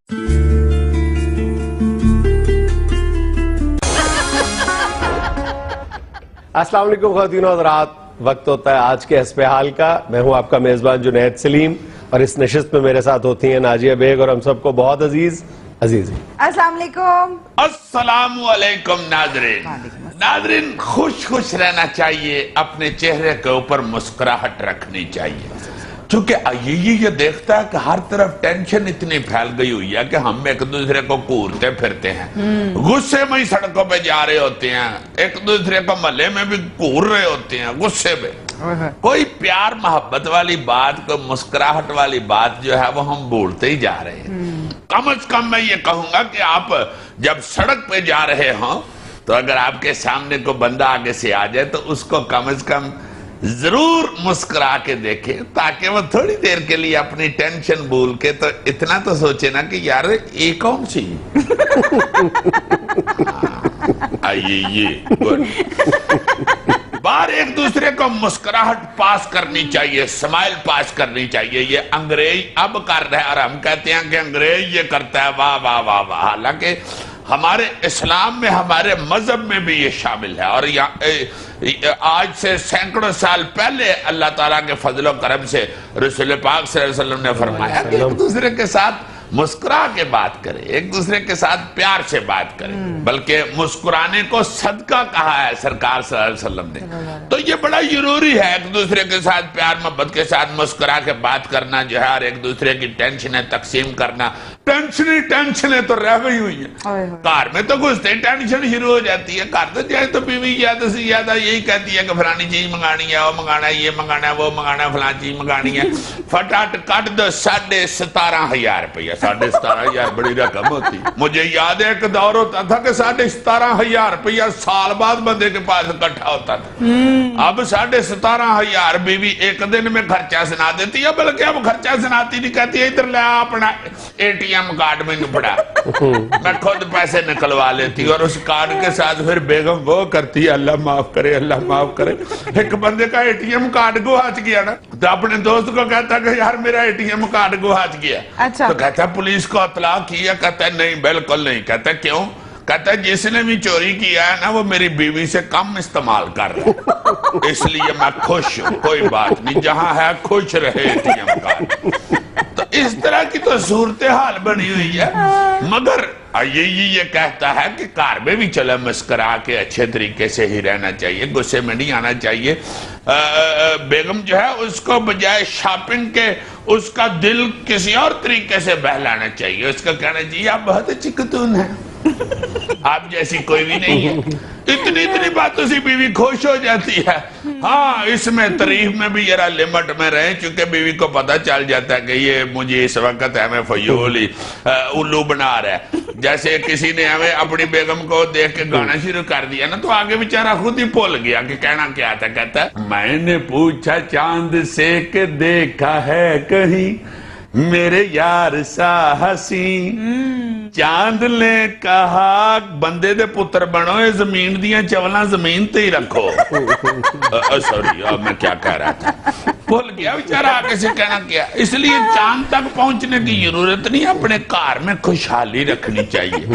अस्सलाम वालेकुम ख़वातीनो हज़रात, वक्त होता है आज के हस्बे हाल का। मैं हूं आपका मेजबान जुनैद सलीम और इस नशिस्त में मेरे साथ होती हैं नाजिया बेग और हम सबको बहुत अजीज अस्सलाम वालेकुम। अस्सलाम वालेकुम नाज़रीन, खुश रहना चाहिए, अपने चेहरे के ऊपर मुस्कुराहट रखनी चाहिए। چونکہ یہ دیکھتا ہے کہ ہر طرف ٹینشن اتنی پھیل گئی ہوئی ہے کہ ہم ایک دوسرے کو گھورتے پھرتے ہیں، غصے میں ہی سڑکوں پہ جا رہے ہوتے ہیں، ایک دوسرے کو محلے میں بھی گھور رہے ہوتے ہیں غصے میں. کوئی پیار محبت والی بات، کوئی مسکراہٹ والی بات جو ہے وہ ہم بھولتے ہی جا رہے ہیں. کم از کم میں یہ کہوں گا کہ آپ جب سڑک پہ جا رہے ہوں تو اگر آپ کے سامنے کوئی بندہ آگے سے آ جائے تو اس کو کم از کم ضرور مسکرا کے دیکھیں، تاکہ وہ تھوڑی دیر کے لیے اپنی ٹینشن بھول کے تو اتنا تو سوچے نا کہ یار یہ کون سی بار ایک دوسرے کو مسکراہٹ پاس کرنی چاہیے، سمائل پاس کرنی چاہیے. یہ انگریز اب کر رہے ہیں اور ہم کہتے ہیں کہ انگریز یہ کرتا ہے، واہ واہ واہ واہ. حالانکہ ہمارے اسلام میں، ہمارے مذہب میں بھی یہ شامل ہے. اور آج سے سینکڑوں سال پہلے اللہ تعالیٰ کے فضل و کرم سے رسول پاک صلی اللہ علیہ وسلم نے فرمایا کہ ایک دوسرے کے ساتھ مسکرا کے بات کرے، ایک دوسرے کے ساتھ پیار سے بات کرے. بلکہ مسکرانے کو صدقہ کہا ہے سرکار صلی اللہ علیہ وسلم نے. تو یہ بڑا ضروری ہے ایک دوسرے کے ساتھ پیار محبت کے ساتھ مسکرا کے بات کرنا جو ہے، اور ایک دوسرے کی ٹینشنیں تقسیم کرنا. ٹینشنیں تو رہ گئی ہوئی ہیں. کار میں تو گھستے ٹینشن شروع ہو جاتی ہے. کار تو جائے تو بیوی زیادہ سے زیادہ یہی کہتی ہے کہ فلانی چیز منگانی ہے، وہ منگانا ہے، یہ منگانا ہے، وہ منگانا ہے، فلانی چیز منگانی ہے. فٹاٹ کٹ دو 17,500 روپیہ. 17,500 بڑی رقم ہوتی. مجھے یاد ہے ایک دور ہوتا تھا کہ 17,500 روپیہ سال بعد بندے کے پاس اکٹھا ہوتا تھا. اب 17,500 بیوی ایک دن میں خرچہ سنا دیتی ہے. بلکہ اب خرچہ سناتی نہیں، کہتی ہے ادھر لے اپنا ATM کارڈ میں پڑا، میں خود پیسے نکلوا لیتی. اور اس کارڈ کے ساتھ پھر بیگم وہ کرتی ہے، اللہ معاف کرے، اللہ معاف کرے. ایک بندے کا ATM کارڈ گواچ گیا نا، تو اپنے دوست کو کہتا کہ یار میرا ATM کارڈ گواچ گیا. تو کہتا پولیس کو اطلاع کیا؟ کہتا ہے نہیں بالکل نہیں. کہتا کیوں؟ کہتا ہے جس نے بھی چوری کیا ہے نا وہ میری بیوی سے کم استعمال کر رہا ہے، اس لیے میں خوش ہوں. کوئی بات نہیں، جہاں ہے خوش رہے ATM کارڈ. تو اس طرح کی تو صورتحال بنی ہوئی ہے. مگر یہ کہتا ہے کہ کار میں بھی چلے مسکرا کے اچھے طریقے سے ہی رہنا چاہیے، غصے میں نہیں آنا چاہیے. بیگم جو ہے اس کو بجائے شاپنگ کے اس کا دل کسی اور طریقے سے بہلانا چاہیے. اس کا کہنا چاہیے آپ بہت اچھی خاتون ہیں، آپ جیسی کوئی بھی نہیں ہے. اتنی باتوں سے بیوی خوش ہو جاتی ہے. ہاں اس میں تعریف میں بھی ذرا لمٹ میں رہیں، چونکہ بیوی کو پتہ چل جاتا ہے کہ یہ مجھے اس وقت ہمیں فیولی الو بنا رہا ہے. جیسے کسی نے ہمیں اپنی بیگم کو دیکھ کے گانا شروع کر دیا نا، تو آگے بیچارہ خود ہی بھول گیا کہ کہنا کیا تھا. کہتا ہے میں نے پوچھا چاند سے کہ دیکھا ہے کہیں میرے یار سا حسین. چاند نے کہا بندے دے پتر بنو، یہ زمین دیاں چولاں زمین تے ہی رکھو. سوری میں کیا کہہ رہا تھا، بھول گیا بیچارہ آگے سے کہنا کیا. اس لیے چاند تک پہنچنے کی ضرورت نہیں، اپنے کار میں خوشحالی رکھنی چاہیے.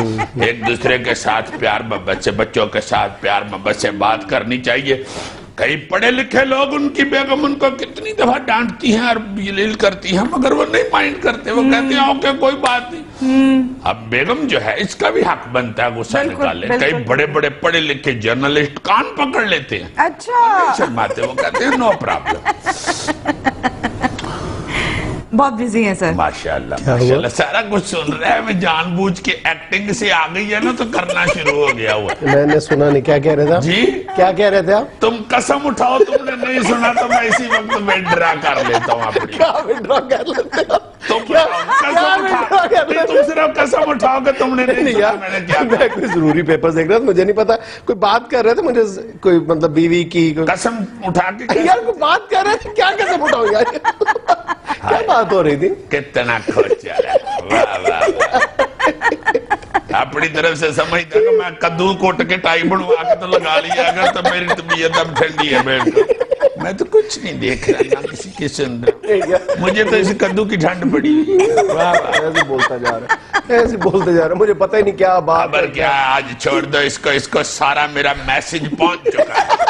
ایک دوسرے کے ساتھ پیار محبت سے، بچوں کے ساتھ پیار محبت سے بات کرنی چاہیے. کئی پڑھے لکھے لوگ ان کی بیگم ان کو کتنی دفعہ ڈانٹتی ہیں اور ذلیل کرتی ہیں، مگر وہ نہیں مائنڈ کرتے. وہ کہتے ہیں اوکے کوئی بات نہیں. اب بیگم جو ہے اس کا بھی حق بنتا ہے غصہ نکالے. کئی بڑے بڑے پڑھے لکھے جرنلسٹ کان پکڑ لیتے ہیں، اچھا شرماتے. وہ کہتے ہیں نو پرابلم. بہت بزی ہیں سر. ماشاءاللہ ماشاءاللہ سارا کچھ سن رہا ہے. میں جان بوجھ کے ایکٹنگ سے آ گئی ہے نا تو کرنا شروع ہو گیا ہوا. میں نے سنا نہیں، کیا کہہ رہے تھے جی؟ کیا کہہ رہے تھے آپ؟ تم قسم اٹھاؤ، تم نے نہیں سنا تو میں اسی وقت ودرا کر لیتا ہوں اپنی. کیا ودرا کر لیتے ہو؟ تم صرف قسم اٹھاؤ کہ تم نے نہیں سنا. میں نے کیا میں کوئی ضروری پیپر دیکھ رہا تھا، مجھے نہیں پتا کوئی بات کر رہے تھے. مجھے کوئی مطلب بیوی کی قسم اٹھا کے یار کوئی بات کر رہے تھے، کیا قسم اٹھاؤ یار؟ کیا بات ہو رہی تھی؟ کتنا کھوچا ہے. واہ واہ واہ. اپنی طرف سے سمجھتا کہ میں کدو کوٹ کے ٹائی بنوا کے تو لگا لیا اگر تو میری طبیعت اب ٹھنڈی ہے. میں تو کچھ نہیں دیکھ رہا، نہ کسی کی سن رہا. مجھے تو اسی کدو کی ٹھنڈ پڑی. ایسے بولتا جا رہا ہے، ایسے بولتے جا رہا ہے. مجھے پتہ ہی نہیں کیا بات. خبر کیا ہے، آج چھوڑ دو اس کو سارا میرا میسج پہنچ چکا ہے.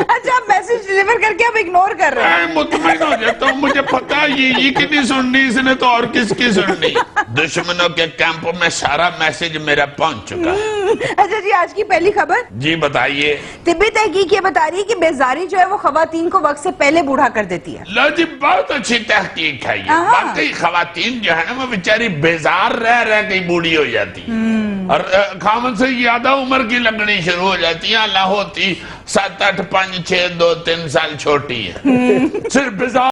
اچھا آپ میسج ڈیلیور کر کے آپ اگنور کر رہے ہیں. میں مطمئن ہو جاتا ہوں, مجھے پتا ہے یہ کی نہیں سننی اس نے تو اور کس کی سننی. دشمنوں کے کیمپوں میں سارا میسج میرا پہنچ چکا ہے. اچھا جی, آج کی پہلی خبر جی بتائیے. طبی تحقیق یہ بتا رہی ہے کہ بیزاری جو ہے وہ خواتین کو وقت سے پہلے بوڑھا کر دیتی ہے. لو جی, بہت اچھی تحقیق ہے یہ. واقعی خواتین جو ہے نا وہ بیچاری بیزار رہ کے بوڑھی ہو جاتی اور خامن سے زیادہ عمر کی لگنی شروع ہو جاتی ہیں. اللہ ہوتی 7 8 5 6 2 3 سال چھوٹی ہے. صرف بیزار